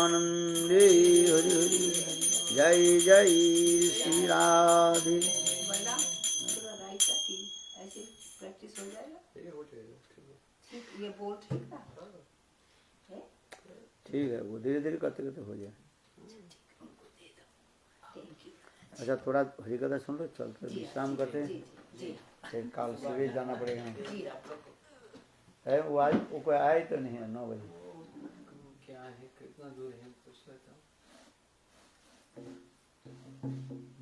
प्रेमानंदे हरि हरि जय जय श्री राधे। प्रैक्टिस हो जाएगा। ये बोल ठीक था। ठीक है, वो धीरे धीरे करते करते हो जाए। अच्छा, थोड़ा हरी कथा सुन लो, चल कर विश्राम करते हैं, फिर कल सुबह जाना पड़ेगा। है वो आज वो कोई आए तो नहीं है 9 बजे। क्या है, कितना दूर है पूछ लेता हूँ।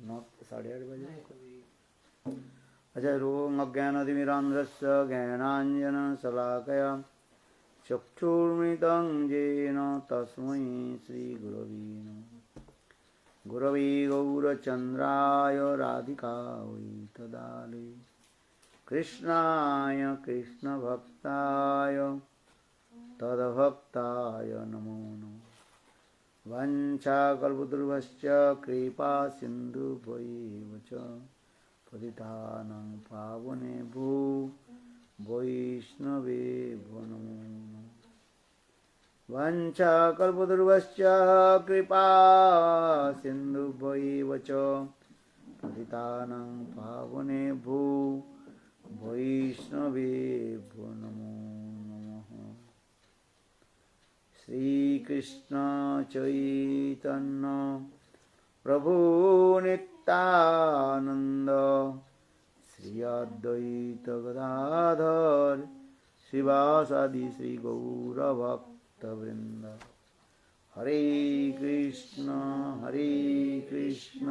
9 8:30 बजे। अच्छा, रोम अज्ञानतिमिरान्ध्रस्य ज्ञानाञ्जनशलाकया चक्षुर्मृतं येन तस्मै श्रीगुरवे नमः। गुरवे गौरचन्द्राय राधिकायै तदालये कृष्णाय कृष्णभक्ताय तद्भक्ताय नमो नमः। वाञ्छाकल्पतरुभ्यश्च कृपा सिन्धुभ्यैव च पतितानां पावनेभ्यो वैष्णवेभ्यो नमो नमः। वाञ्छाकल्पतरुभ्यश्च कृपा सिन्धुभ्यैव च पतितानां पावनेभ्यो वैष्णवेभ्यो नमो नमः। श्रीकृष्ण चैतन्य प्रभु नित्यानंद श्री अद्वैत गदाधर श्रीवासादि श्री गौरभक्तवृंद। हरे कृष्ण कृष्ण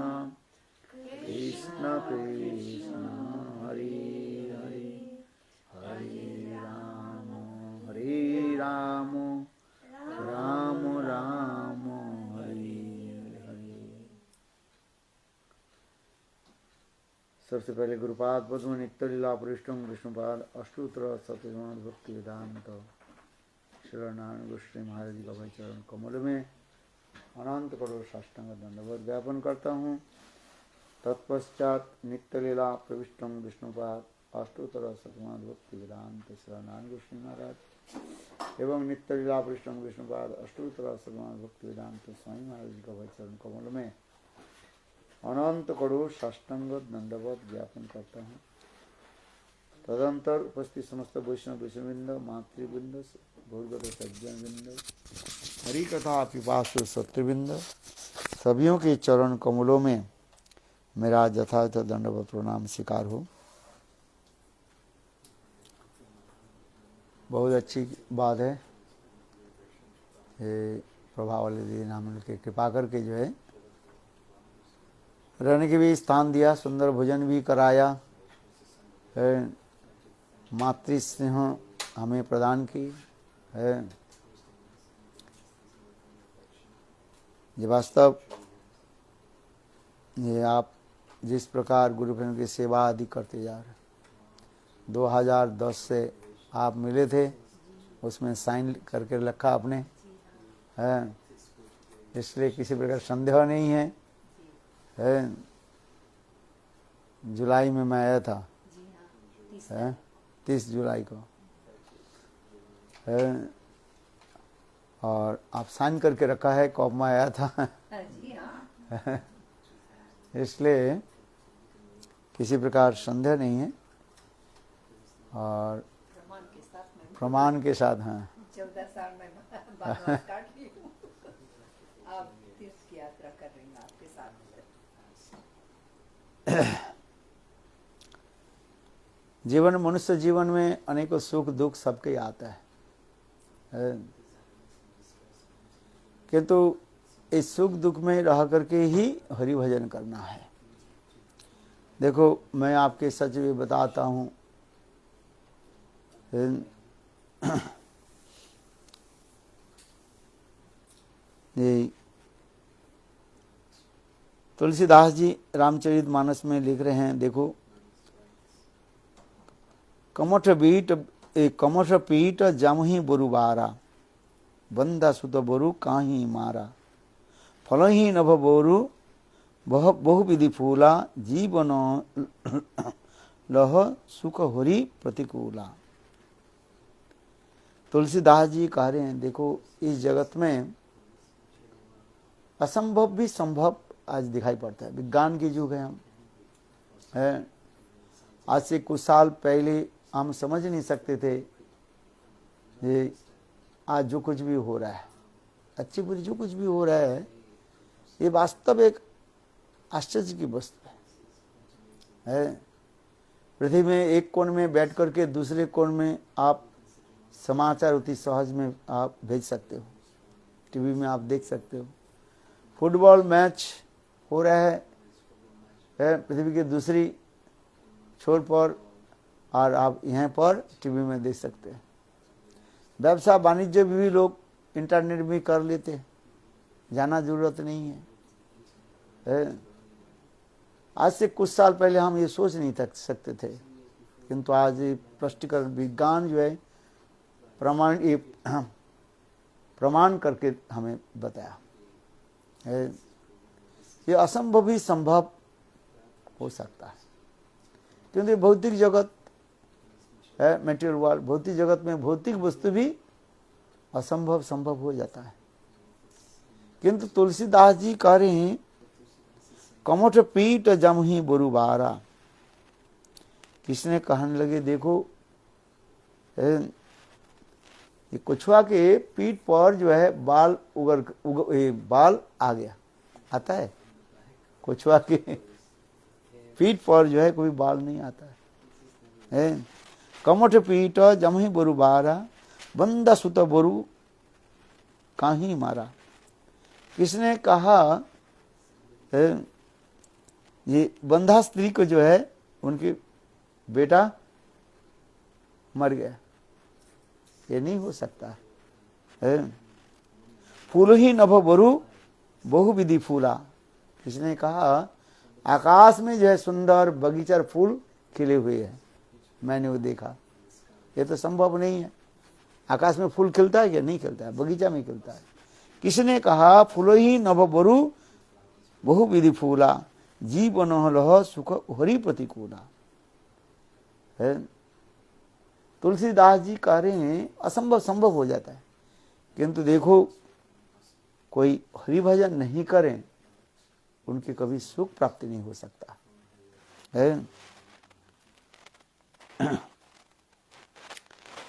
कृष्ण हरे हरे, हरे राम राम राम हरे हरे। सबसे पहले गुरुपाद पद्म नित्य लीला पृष्ठम विष्णुपाद अष्टोत्तर सत्यगुण भक्ति वेदांत शरणान गोस्वामी महाराज जी का भाई चरण कमल में अनंत करोड़ साष्टांग दंडवत ज्ञापन करता हूँ। तत्पश्चात नित्य लीला प्रविष्टम विष्णुपाद अष्टोत्तर सत्यगुण भक्ति वेदांत शरणान गोस्वामी महाराज एवं नित्य लीला पृष्ठम विष्णुपाद अष्टोत्तर सतगुण भक्ति वेदांत स्वामी महाराज जी का भाई चरण कमल में अनंत करोड़ साष्टांग दंडवत ज्ञापन करता हूँ। तदंतर उपस्थित समस्त वैष्णव विष्णुवृंद मातृवृंद भूर्गत सज्जनवृंद हरि कथा पिपासु सत्यवृंद सभियों के चरण कमलों में मेरा यथार्थ दंडवत प्रणाम स्वीकार हो। बहुत अच्छी बात है, ये प्रभावली दी नाम के कृपा करके जो है रहने के भी स्थान दिया, सुंदर भोजन भी कराया, मातृ स्नेह हमें प्रदान की है। ये वास्तव ये आप जिस प्रकार गुरुजन की सेवा आदि करते जा रहे, 2010 से आप मिले थे, उसमें साइन करके रखा आपने है, इसलिए किसी प्रकार संदेह नहीं है। जुलाई में मैं आया था, 30 जुलाई को है, और आप साइन करके रखा है कब मैं आया था। इसलिए किसी प्रकार संदेह नहीं है, और प्रमाण के साथ हैं। 14 साल में बनवास काट ली हूँ। अब तीर्थ की यात्रा कर रही हूँ आपके साथ। जीवन, मनुष्य जीवन में अनेकों सुख दुख सबके आता है, किंतु इस सुख दुख में रह करके ही हरि भजन करना है। देखो, मैं आपके सच में बताता हूँ, ये तुलसीदास जी रामचरितमानस में लिख रहे हैं, देखो, कमठ पीठ जमहि बोरुबारा बंदा सुत बोरु काहि मारा फलहि नभ बोरु बहु विधि फूला जीवन लह सुख हरि प्रतिकूला। तुलसीदास जी कह रहे हैं, देखो, इस जगत में असंभव भी संभव आज दिखाई पड़ता है। विज्ञान के युग है हम, है। आज से कुछ साल पहले हम समझ नहीं सकते थे ये आज जो कुछ भी हो रहा है, अच्छी बुरी जो कुछ भी हो रहा है, ये वास्तव एक आश्चर्य की वस्तु है। पृथ्वी में एक कोण में बैठ करके दूसरे कोण में आप समाचार अति सहज में आप भेज सकते हो, टीवी में आप देख सकते हो। फुटबॉल मैच हो रहा है पृथ्वी के दूसरी छोर पर, और आप यहाँ पर टीवी में देख सकते हैं। व्यवसाय वाणिज्य भी लोग इंटरनेट भी कर लेते हैं, जाना जरूरत नहीं है। आज से कुछ साल पहले हम ये सोच नहीं सकते थे, किंतु आज प्रष्टीकरण विज्ञान जो है प्रमाण करके हमें बताया है। ये असंभव भी संभव हो सकता है, क्योंकि भौतिक जगत है, मेटेरियल वर्ल्ड, भौतिक जगत में भौतिक वस्तु भी असंभव संभव हो जाता है। किंतु तुलसीदास जी कह रहे हैं, कमठ पीठ जमही बरुबारा। किसने कहने लगे, देखो ये कछुआ के पीठ पर जो है बाल बाल आ गया, आता है। कछुआ के पीठ पर जो है कोई बाल नहीं आता है। कमठ पीठ जमही बरुबारा, बंदा सुत बरु काहीं मारा। किसने कहा ये बंधा स्त्री को जो है उनके बेटा मर गया, ये नहीं हो सकता है। फूल ही नभ बरु बहु विधि फूला। किसने कहा आकाश में जो है सुंदर बगीचा फूल खिले हुए हैं, मैंने वो देखा, ये तो संभव नहीं है। आकाश में फूल खिलता है क्या? नहीं खिलता है, बगीचा में खिलता है। किसने कहा फूल ही नभ बरु बहु विधि फूला, जीवन लह सुख हरि प्रतिकूला। है तुलसीदास जी कह रहे हैं असंभव संभव हो जाता है, किंतु देखो कोई हरि भजन नहीं करें उनके कभी सुख प्राप्ति नहीं हो सकता है।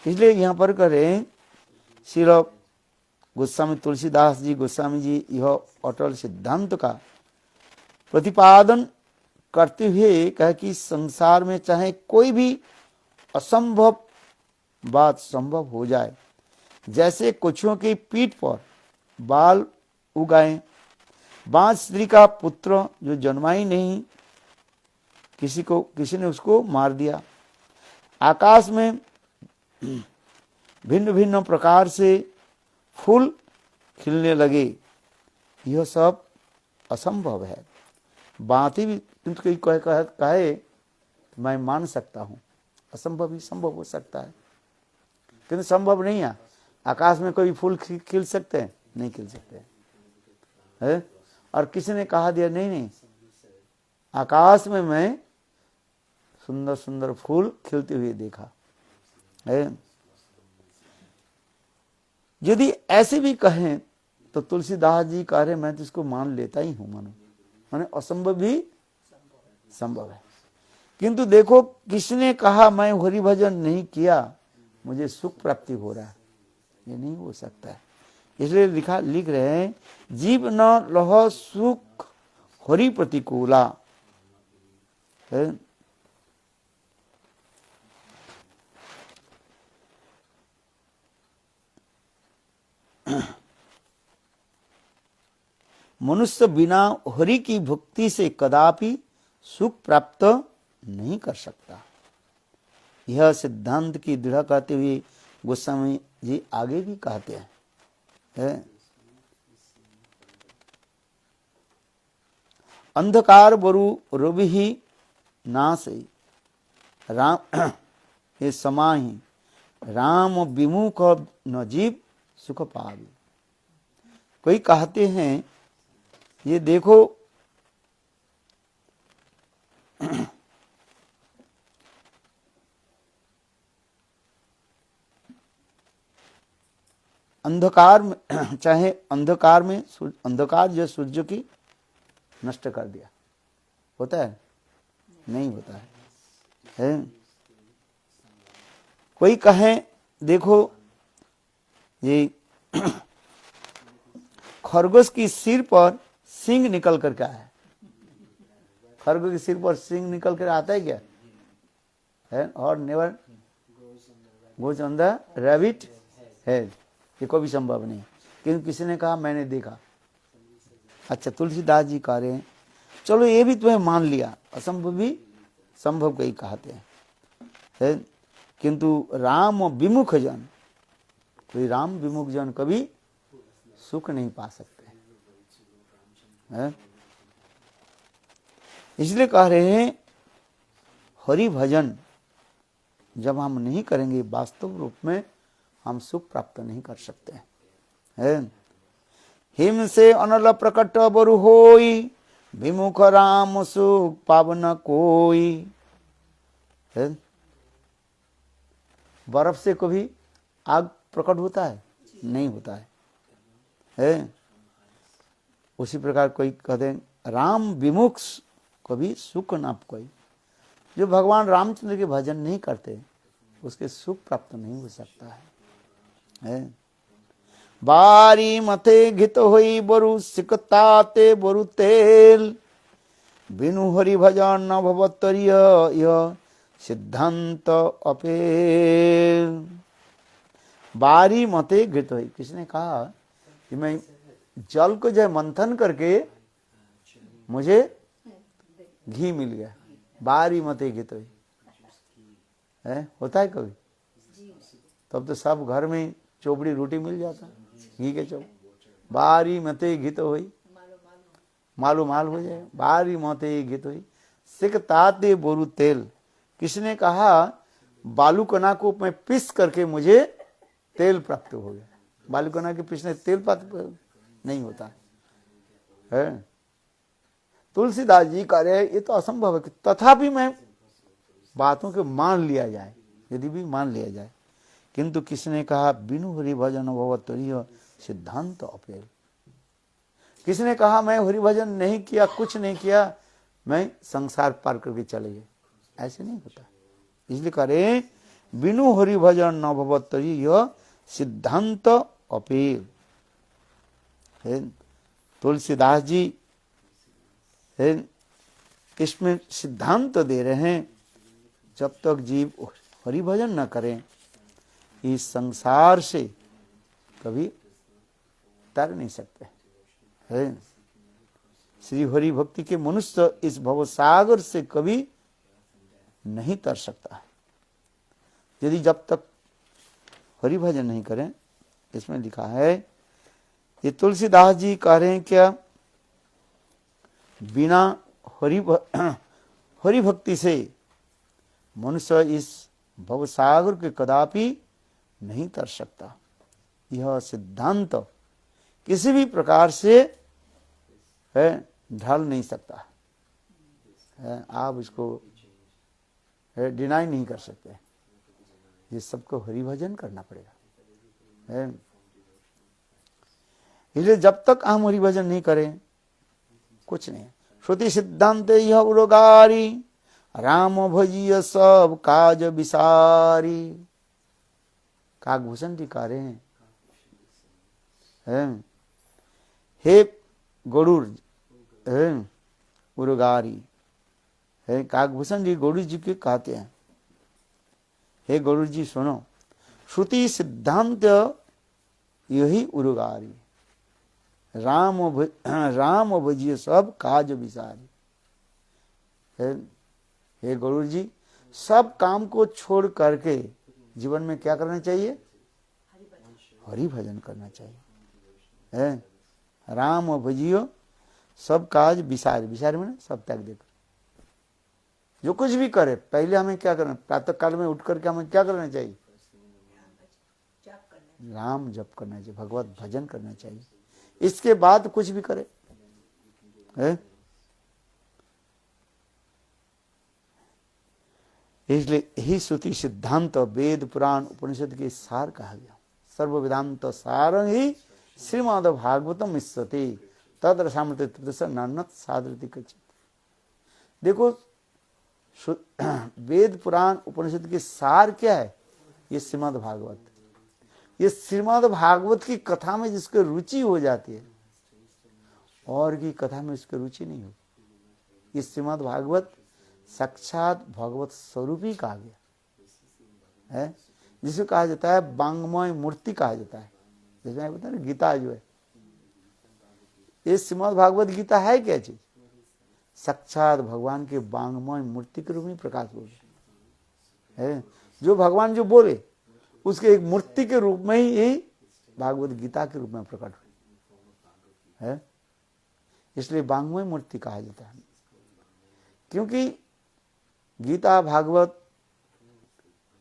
इसलिए यहाँ पर करें श्रील गोस्वामी तुलसीदास जी गोस्वामी जी यह अटल सिद्धांत का प्रतिपादन करते हुए कहा कि संसार में चाहे कोई भी असंभव बात संभव हो जाए, जैसे कछुओं की पीठ पर बाल उगाए, बांझ स्त्री का पुत्र जो जन्मा ही नहीं, किसी ने उसको मार दिया, आकाश में भिन्न भिन्न प्रकार से फूल खिलने लगे, यह सब असंभव है। बात ही भी किंतु कोई कहे मैं मान सकता हूँ, असंभव ही संभव हो सकता है, किंतु संभव नहीं है। आकाश में कोई फूल खिल सकते हैं? नहीं खिल सकते है। और किसी ने कहा दिया नहीं, आकाश में मैं सुंदर सुंदर फूल खिलते हुए देखा है। यदि ऐसे भी कहें तो तुलसीदास जी कह रहे मैं तो इसको मान लेता ही हूं, माने असंभव भी संभव है। किंतु देखो किसने कहा मैं हरि भजन नहीं किया मुझे सुख प्राप्ति हो रहा है, ये नहीं हो सकता है। इसलिए लिख रहे हैं जीव न लह सुख हरि प्रतिकूला है। मनुष्य बिना हरि की भक्ति से कदापि सुख प्राप्त नहीं कर सकता। यह सिद्धांत की दृढ़ करते हुए गोस्वामी जी आगे भी कहते हैं अंधकार बरु रवि ही नाश राम हे समाहि, राम विमुख न जीव सुख पावे। कोई कहते हैं ये देखो अंधकार में चाहे अंधकार में अंधकार जो सूर्य की नष्ट कर दिया, होता है? नहीं होता है? कोई कहे देखो ये खरगोश की सिर पर सिंग निकल कर के आया है। खरगोश के सिर पर सिंग निकल कर आता है क्या? है? और never goes on the rabbit head, ये कभी संभव नहीं। क्योंकि किसी ने कहा मैंने देखा। अच्छा, तुलसीदास जी कह रहे हैं चलो ये भी तुम्हें मान लिया, असंभव भी संभव कहीं कहते हैं। किंतु राम विमुख जन, कोई राम विमुख जन कभी सुख नहीं पा सकते हैं। इसलिए कह रहे हैं हरि भजन जब हम नहीं करेंगे वास्तव रूप में हम सुख प्राप्त नहीं कर सकते हैं। हिम से अनल प्रकट बरु होई, विमुख राम सुख पावन कोई। बर्फ से कभी आग प्रकट होता है? नहीं होता है? उसी प्रकार कोई कहते हैं राम विमुख कभी सुख ना कोई। जो भगवान रामचंद्र के भजन नहीं करते उसके सुख प्राप्त नहीं हो सकता है। बारी मथे घित होई बरु सिकताते बरु तेल, बिनु हरि भजन न भवतरिय यह सिद्धांत अपेल। बारी मते घृत हुई, किसने कहा कि मैं जल को जो मंथन करके मुझे घी मिल गया, बारी मते घृत हुई। होता है कभी? तब तो सब घर में चोपड़ी रोटी मिल जाता, घी के चौक। बारी मते घृत हुई, मालू माल हो जाए। बारी मते घृत हुई सिकताते बोरू तेल, किसने कहा बालू कना को मैं पीस करके मुझे तेल प्राप्त हो गया। बालू कना के पीसने तेल प्राप्त नहीं होता है। तुलसीदास जी कह रहे ये तो असंभव है, तथापि मैं बातों के मान लिया जाए, यदि भी मान लिया जाए। किंतु किसने कहा बिनु हरि भजन भवतरिय सिद्धांत अपेल। किसने कहा मैं हरि भजन नहीं किया, कुछ नहीं किया, मैं संसार पार करके चले गए, ऐसे नहीं होता। इसलिए कह रहे बिनु हरि भजन न भवतरिय सिद्धांत अपेल। तुलसीदास जी इसमें सिद्धांत दे रहे हैं जब तक जीव हरि भजन न करें इस संसार से कभी तर नहीं सकते हैं। श्री हरि भक्ति के मनुष्य इस भवसागर से कभी नहीं तर सकता है यदि जब तक हरि भजन नहीं करें। इसमें लिखा है, ये तुलसीदास जी कह रहे हैं क्या, बिना हरि भक्ति से मनुष्य इस भवसागर के कदापि नहीं तर सकता। यह सिद्धांत किसी भी प्रकार से ढल नहीं सकता है। आप इसको डिनाई नहीं कर सकते। ये सबको हरि भजन करना पड़ेगा। इसलिए जब तक हम हरि भजन नहीं करें कुछ नहीं। श्रुति सिद्धांत यह उरोगारी, राम भजिय सब काज विसारी। काकभूषण जी कह रहे हैं, हे गरुड़ उरोगारी। काकभूषण जी गरुड़ जी के कहते हैं, हे गरुड़ जी सुनो, श्रुति सिद्धांत यही उरोगारी, राम भजिय सब काज विसारी। हे गरुड़ जी, सब काम को छोड़ करके जीवन में क्या करना चाहिए? हरि भजन करना चाहिए। राम भजियो सब काज विसारी। विसारी में सब त्याग देकर जो कुछ भी करे, पहले हमें क्या करना, प्रातः काल में उठ करके हमें क्या करना चाहिए? राम जप करना चाहिए, भगवत भजन करना चाहिए। इसके बाद कुछ भी करे। इसलिए ही श्रुति सिद्धांत वेद पुराण उपनिषद के सार कहा गया। सर्व वेदांत सारं ही श्रीमद् भागवतम इष्यति तद रसामृत तृतीय नन्नत सादृति कचित। देखो वेद पुराण उपनिषद के सार क्या है? ये श्रीमद् भागवत। ये श्रीमद् भागवत की कथा में जिसको रुचि हो जाती है और की कथा में उसकी रुचि नहीं होती। ये श्रीमद् भागवत साक्षात भगवत स्वरूप ही कहा गया है, जिसे कहा जाता है वांग्मय मूर्ति कहा जाता है। जैसे मैं बता रहा गीता जो है, ये श्रीमद् भागवत गीता है क्या चीज? साक्षात भगवान के वांग्मय मूर्ति के रूप में प्रकाश हो है। जो भगवान जो बोले उसके एक मूर्ति के रूप में ही भागवत गीता के रूप में प्रकट हुई है। इसलिए वांग्मय मूर्ति कहा जाता है, क्योंकि गीता भागवत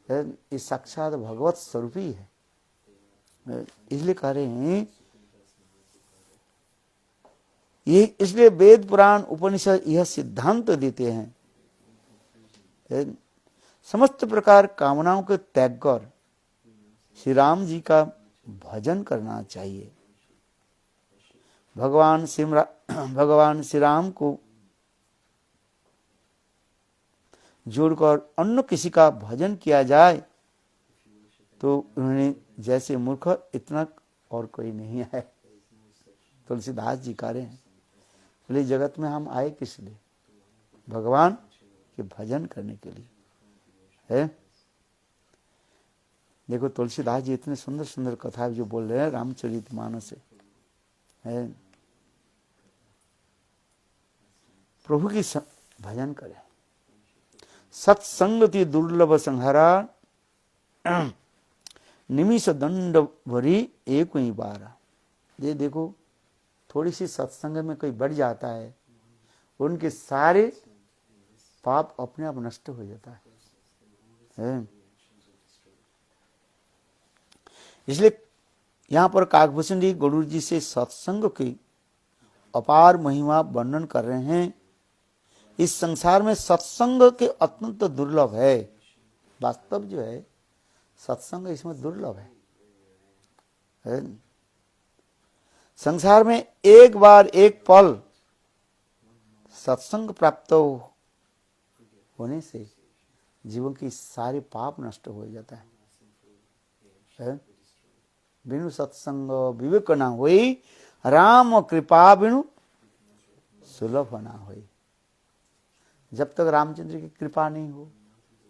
ये साक्षात भगवत स्वरूप ही है। इसलिए कह रहे हैं ये, इसलिए वेद पुराण उपनिषद यह सिद्धांत देते हैं समस्त प्रकार कामनाओं के त्याग कर श्री राम जी का भजन करना चाहिए। भगवान श्री राम को जोड़कर अन्य किसी का भजन किया जाए तो उन्होंने जैसे मूर्ख इतना और कोई नहीं है। तुलसीदास जी कह रहे हैं, बोले जगत में हम आए किस लिए? भगवान के भजन करने के लिए है। देखो तुलसीदास जी इतने सुंदर सुंदर कथा जो बोल रहे हैं रामचरितमानस से है। प्रभु की भजन करें। सत्संगति दुर्लभ संहारा निमिष दंड भरी एक ही बार। ये देखो थोड़ी सी सत्संग में कोई बढ़ जाता है, उनके सारे पाप अपने आप नष्ट हो जाता है। इसलिए यहाँ पर काकभूषण जी गरुड़ जी से सत्संग की अपार महिमा वर्णन कर रहे हैं। इस संसार में सत्संग के अत्यंत दुर्लभ है। वास्तव जो है सत्संग इसमें दुर्लभ है। संसार में एक बार एक पल सत्संग प्राप्त होने से जीवन की सारे पाप नष्ट हो जाता है। बिनु सत्संग विवेक ना होई, राम कृपा बिनु सुलभ ना होई। जब तक रामचंद्र की कृपा नहीं हो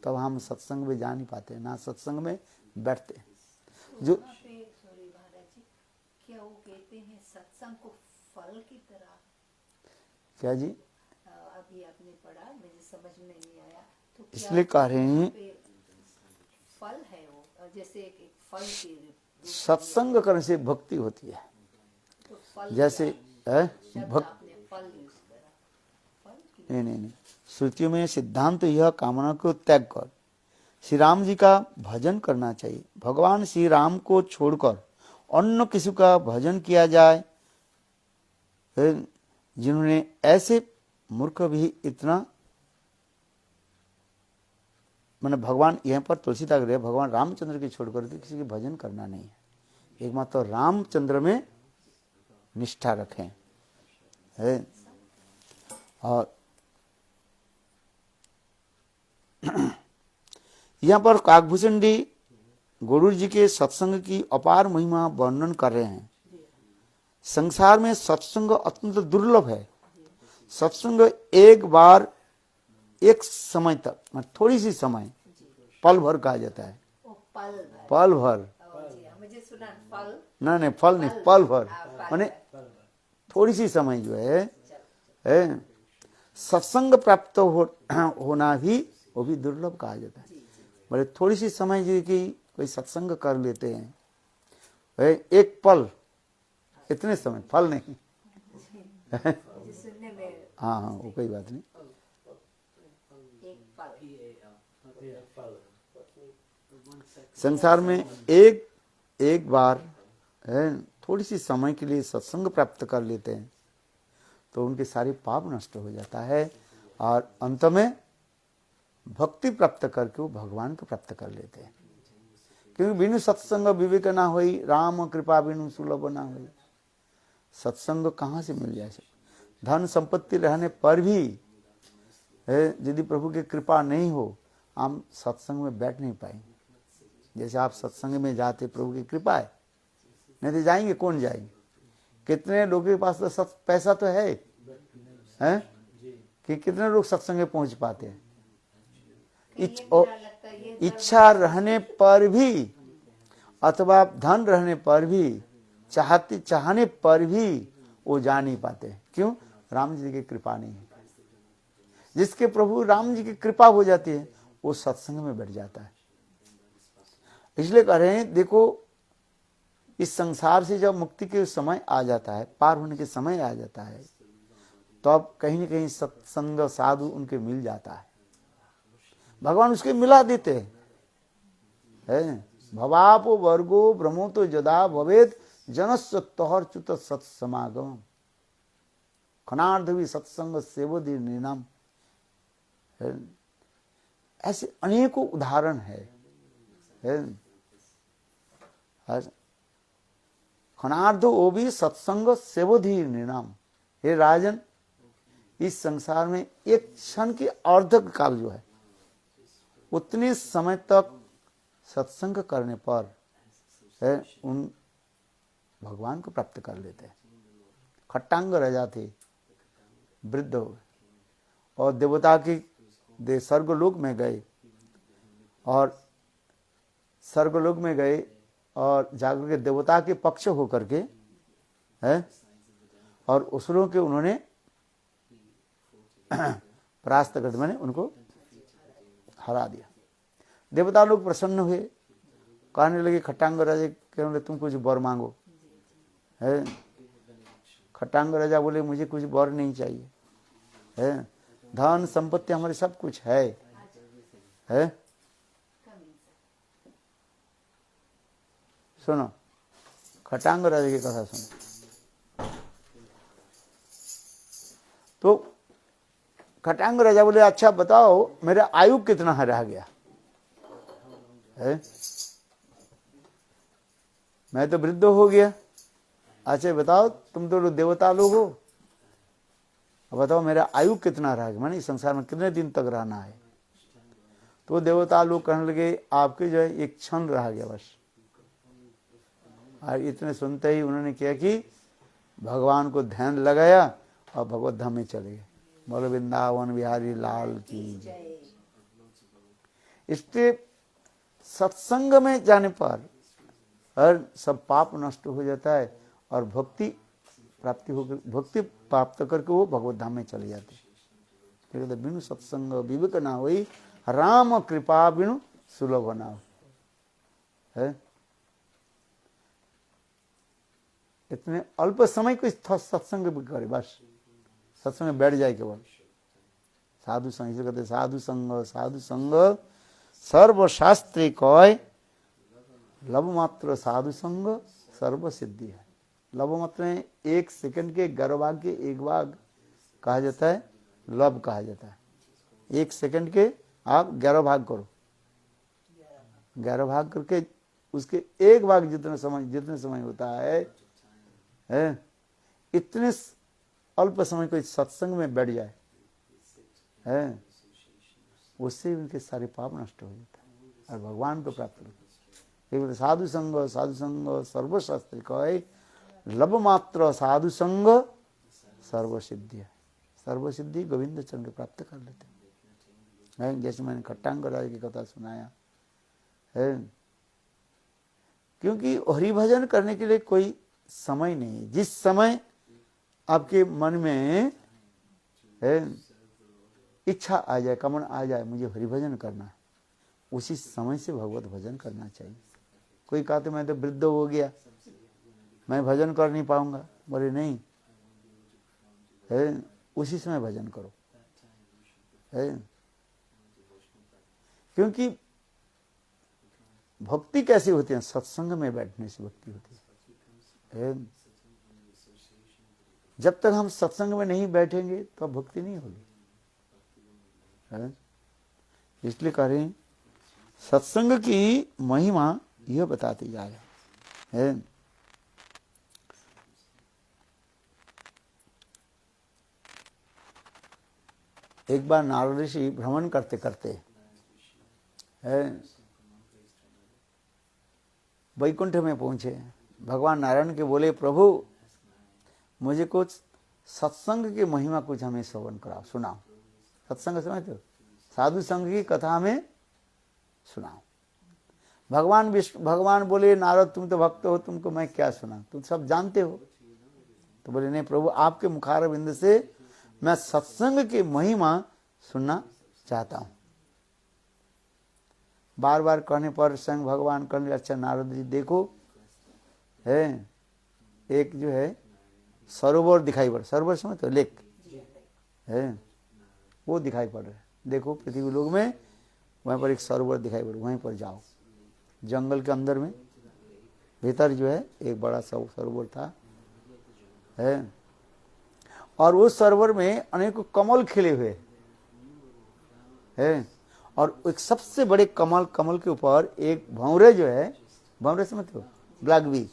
तब हम सत्संग में जा नहीं पाते, ना सत्संग में बैठते। जो क्या वो कहते हैं सत्संग को फल की तरह? क्या जी? अभी आपने पढ़ा, मुझे समझ में नहीं आया। तो इसलिए कह रहे हैं फल है वो, जैसे एक फल के सत्संग करने से भक्ति होती है। तो फल जैसे आपने फल यूज करा, फल नहीं, श्रुतियों में सिद्धांत यह कामना को त्याग कर श्री राम जी का भजन करना चाहिए। भगवान श्री राम को छोड़कर अन्य किसी का भजन किया जाए, जिन्होंने ऐसे मूर्ख भी इतना, मैंने भगवान यहाँ पर तुलसीदास रहे, भगवान रामचंद्र की छोड़कर के किसी के भजन करना नहीं है। एकमात्र रामचंद्र में निष्ठा रखें है। और यहाँ पर काकभूषण जी गरुड़ जी के सत्संग की अपार महिमा वर्णन कर रहे हैं। संसार में सत्संग अत्यंत दुर्लभ है। सत्संग एक बार एक समय तक, थोड़ी सी समय, पल भर कहा जाता है। पल भर मुझे सुना फल, नहीं फल नहीं, पल भर माने थोड़ी सी समय जो है सत्संग प्राप्त होना भी वो भी दुर्लभ कहा जाता है। बड़े थोड़ी सी समय जी की कोई सत्संग कर लेते हैं, एक पल, इतने समय, फल नहीं। हाँ वो कोई बात नहीं। संसार में एक बार थोड़ी सी समय के लिए सत्संग प्राप्त कर लेते हैं तो उनके सारे पाप नष्ट हो जाता है और अंत में भक्ति प्राप्त करके वो भगवान को प्राप्त कर लेते हैं। क्योंकि बिनु सत्संग विवेक ना होई, राम कृपा बिनु सुलभ ना होई। सत्संग कहाँ से मिल जाए? धन संपत्ति रहने पर भी यदि प्रभु की कृपा नहीं हो, हम सत्संग में बैठ नहीं पाएंगे। जैसे आप सत्संग में जाते, प्रभु की कृपा है, नहीं तो जाएंगे कौन जाएंगे? कितने लोगों के पास तो पैसा तो है कि कितने लोग सत्संग में पहुंच पाते हैं? इच्छा रहने पर भी अथवा धन रहने पर भी, चाहने पर भी वो जा नहीं पाते। क्यों? राम जी की कृपा नहीं है। जिसके प्रभु राम जी की कृपा हो जाती है, वो सत्संग में बैठ जाता है। इसलिए कह रहे हैं, देखो इस संसार से जब मुक्ति के समय आ जाता है, पार होने के समय आ जाता है, तो अब कहीं न कहीं सत्संग साधु उनके मिल जाता है। भगवान उसके मिला देते हैं। भवापो वर्गो भ्रमो तो जदा भवेद जनस्य तोहरच्युत सत्समागम खनार्ध भी सत्संग सेवोदि निर्नाम। ऐसे अनेकों उदाहरण है। खनार्धो वो भी सत्संग सेवोधि निर्नाम। हे राजन, इस संसार में एक क्षण के अर्ध काल जो है, उतने समय तक सत्संग करने पर उन भगवान को प्राप्त कर लेते हैं। खट्टांग राजा थे, वृद्ध हो गए और देवता की स्वर्गलोक में गए, और स्वर्गलोक में गए और जाकर के देवता के पक्ष होकर के और असुरों के उन्होंने परास्त कर, मैंने उनको हरा दिया। देवता लोग प्रसन्न हुए, कहने लगे, खट्टांग राजा कहने लगे, तुम कुछ वर मांगो। है खट्टांग राजा बोले, मुझे कुछ वर नहीं चाहिए, है धन संपत्ति हमारे सब कुछ है। सुनो, खट्टांग राजा की कथा सुनो। तो खट्टांग राजा बोले, अच्छा बताओ मेरा आयु कितना रह गया है? मैं तो वृद्ध हो गया। अच्छा बताओ, तुम तो देवता लोग हो, अब बताओ मेरा आयु कितना रह गया, मैंने इस संसार में कितने दिन तक रहना है? तो देवता लोग कहने लगे, आपके जो है एक क्षण रह गया बस। और इतने सुनते ही उन्होंने किया कि भगवान को ध्यान लगाया और भगवत धाम में चले गए। बोलो वृंदावन बिहारी लाल की जय। इसलिए सत्संग में जाने पर हर सब पाप नष्ट हो जाता है और भक्ति प्राप्ति होकर, भक्ति प्राप्त करके वो भगवत धाम में चले जाते हैं। बिनु सत्संग विवेक ना होई, राम कृपा बिनु सुलभ ना हो। है इतने अल्प समय को सत्संग भी करे, बस सत्संग में बैठ जाए केवल। साधु संग, इसे कहते साधु संग सर्वशास्त्री कय, लव मात्र साधु संग सर्व सिद्धि है। लव मात्र एक सेकंड के 11 भाग के 1 भाग कहा जाता है, लव कहा जाता है। 1 सेकंड के आप 11 भाग करो, 11 भाग करके उसके 1 भाग जितने समय होता है, इतने अल्प समय को सत्संग में बैठ जाए, उससे उनके सारे पाप नष्ट हो जाता है और भगवान को प्राप्त होता है। साधु संग सर्वशास्त्री कहे, लब मात्र साधु संग सर्वसिद्धि है। सर्वसिद्धि गोविंद चंद्र प्राप्त कर लेते हैं। जैसे मैंने खट्टांग राजा की कथा सुनाया है, क्योंकि हरिभजन करने के लिए कोई समय नहीं है। जिस समय आपके मन में इच्छा आ जाए, कमन आ जाए, मुझे हरिभजन करना है, उसी समय से भगवत भजन करना चाहिए। कोई कहते मैं तो वृद्ध हो गया, मैं भजन कर नहीं पाऊंगा, बोले नहीं, उसी समय भजन करो। क्योंकि भक्ति कैसी होती है? सत्संग में बैठने से भक्ति होती है। जब तक हम सत्संग में नहीं बैठेंगे तो भक्ति नहीं होगी। इसलिए कह रहे हैं सत्संग की महिमा यह बताते जा रहे हैं। एक बार नारद ऋषि भ्रमण करते करते वैकुंठ में पहुंचे। भगवान नारायण के बोले, प्रभु मुझे कुछ सत्संग की महिमा कुछ हमें श्रवण कराओ, सुनाओ। सत्संग समझते हो? साधु संघ की कथा हमें सुनाओ। भगवान बोले, नारद तुम तो भक्त हो, तुमको मैं क्या सुना, तुम सब जानते हो। तो बोले, नहीं प्रभु, आपके मुखार बिंद से मैं सत्संग की महिमा सुनना चाहता हूं। बार बार कहने पर स्वयं भगवान कहने, अच्छा नारद जी देखो, है एक जो है सरोवर दिखाई पड़, सरोवर समझ तो लेक है, वो दिखाई पड़ रहा है। देखो पृथ्वी लोक में वहीं पर एक सरोवर दिखाई पड़, वहीं पर जाओ। जंगल के अंदर में भीतर जो है एक बड़ा सा सरोवर था, है, और उस सरोवर में अनेकों कमल खिले हुए है, और एक सबसे बड़े कमल के ऊपर एक भंवरे जो है, भंवरे समझते हो, ब्लैक बी,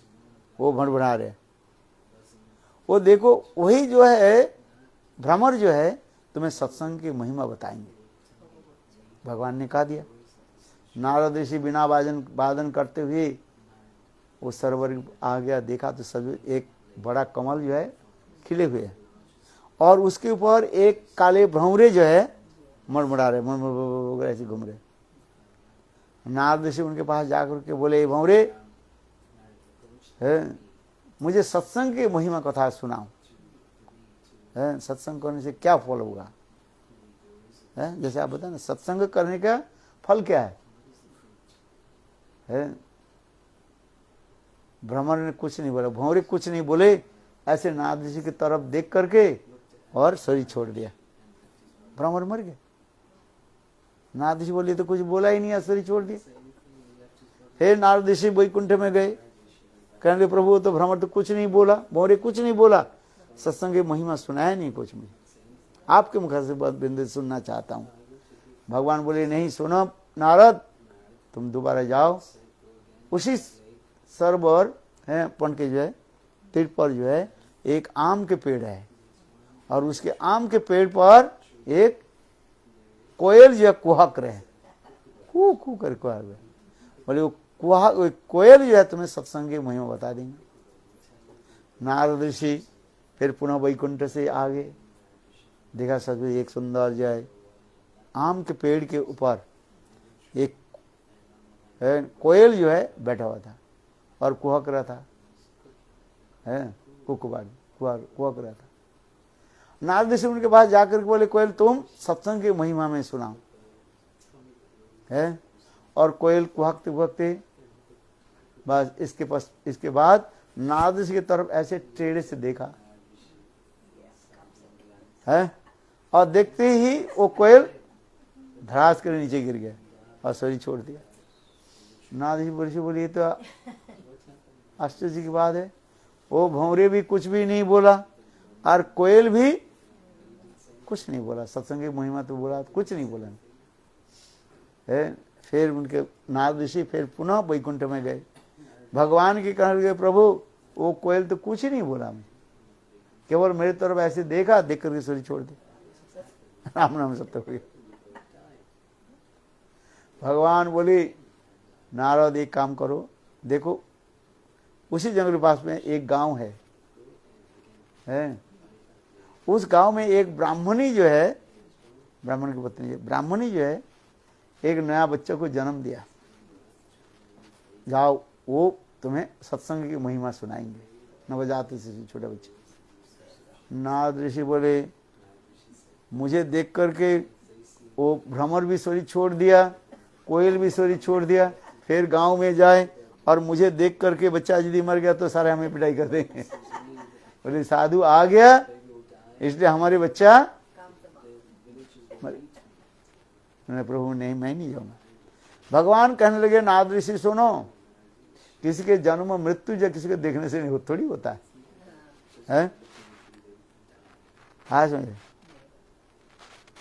वो भड़बड़ा रहे। वो देखो, वही जो है भ्रमर जो है तुम्हें सत्संग की महिमा बताएंगे। भगवान ने कहा दिया। नारद ऋषि बिना वादन करते हुए वो सरोवर आ गया, देखा तो सब एक बड़ा कमल जो है खिले हुए है, और उसके ऊपर एक काले भंवरे जो है मड़मड़ा रहे, मड़मड़ ऐसे घूम रहे। नारद ऋषि उनके पास जाकर के बोले, भंवरे है, मुझे सत्संग की महिमा कथा सुनाओ, है, सत्संग करने से क्या फल होगा, है, जैसे आप बताए ना, सत्संग करने का फल क्या है? भ्रमर ने कुछ नहीं बोला, भंवरे कुछ नहीं बोले, ऐसे नारद ऋषि की तरफ देख करके और शरीर छोड़ दिया। भ्रमर मर गया। नारद ऋषि बोले तो कुछ बोला ही नहीं, शरीर छोड़ दिया। फिर नारद ऋषि वैकुंठ में गए, कहने प्रभु तो भ्रमर तो कुछ नहीं बोला, भंवरे कुछ नहीं बोला, सत्संग की महिमा सुनाया नहीं कुछ, मुझे आपके मुख से बहुत बिंदु सुनना चाहता हूँ। भगवान बोले, नहीं सुनो नारद, तुम दोबारा जाओ, उसी सरोवर है पन के जो है तीर पर जो है एक आम के पेड़ है, और उसके आम के पेड़ पर एक कोयल जो है कुहक रहे, कू कू कर कुहक रहे। बोले वो कोयल जो है तुम्हें सत्संग की महिमा बता देंगे। नारद ऋषि फिर पुनः वैकुंठ से आ गए, देखा सब एक सुंदर जो है आम के पेड़ के ऊपर एक कोयल जो है बैठा हुआ था और कुहक रहा था, है कुहक रहा था। नारद ऋषि उनके पास जाकर के बोले, कोयल तुम सत्संग की महिमा में सुनाओ, है, और कोयल कुहकते कुहकते बस इसके बाद नारद ऋषि की तरफ ऐसे टेढ़े से देखा, है, और देखते ही वो कोयल धड़ास कर नीचे गिर गया और शरीर छोड़ दिया। नारद ऋषि बोले, ये तो आश्चर्य की बात है, वो भंवरे भी कुछ भी नहीं बोला और कोयल भी कुछ नहीं बोला, सत्संग की महिमा तो बोला, कुछ नहीं बोला है। फिर उनके नारद ऋषि फिर पुनः वैकुंठ में गए, भगवान के कहने लगे, प्रभु वो कोयल तो कुछ ही नहीं बोला, मैं केवल मेरी तरफ ऐसे देखा, देख करके शरीर छोड़ दी। राम नाम सत्य हुई। भगवान बोले, नारद एक काम करो, देखो उसी जंगल के पास में एक गांव है, उस गांव में एक ब्राह्मणी जो है, ब्राह्मण की पत्नी, ब्राह्मणी जो है एक नया बच्चे को जन्म दिया, जाओ वो तुम्हें सत्संग की महिमा सुनाएंगे, नवजात शिशु छोटे बच्चे। नारद ऋषि बोले, मुझे देख करके वो भ्रमर भी शरीर छोड़ दिया, कोयल भी शरीर छोड़ दिया, फिर गांव में जाए और मुझे देख करके बच्चा यदि मर गया तो सारे हमें पिटाई कर देंगे। बोले साधु आ गया इसलिए हमारे बच्चा, प्रभु नहीं, मैं नहीं जाऊंगा। भगवान कहने लगे, नारद ऋषि सुनो, किसी के जन्म मृत्यु या किसी के देखने से नहीं थोड़ी होता है? हाँ समझे,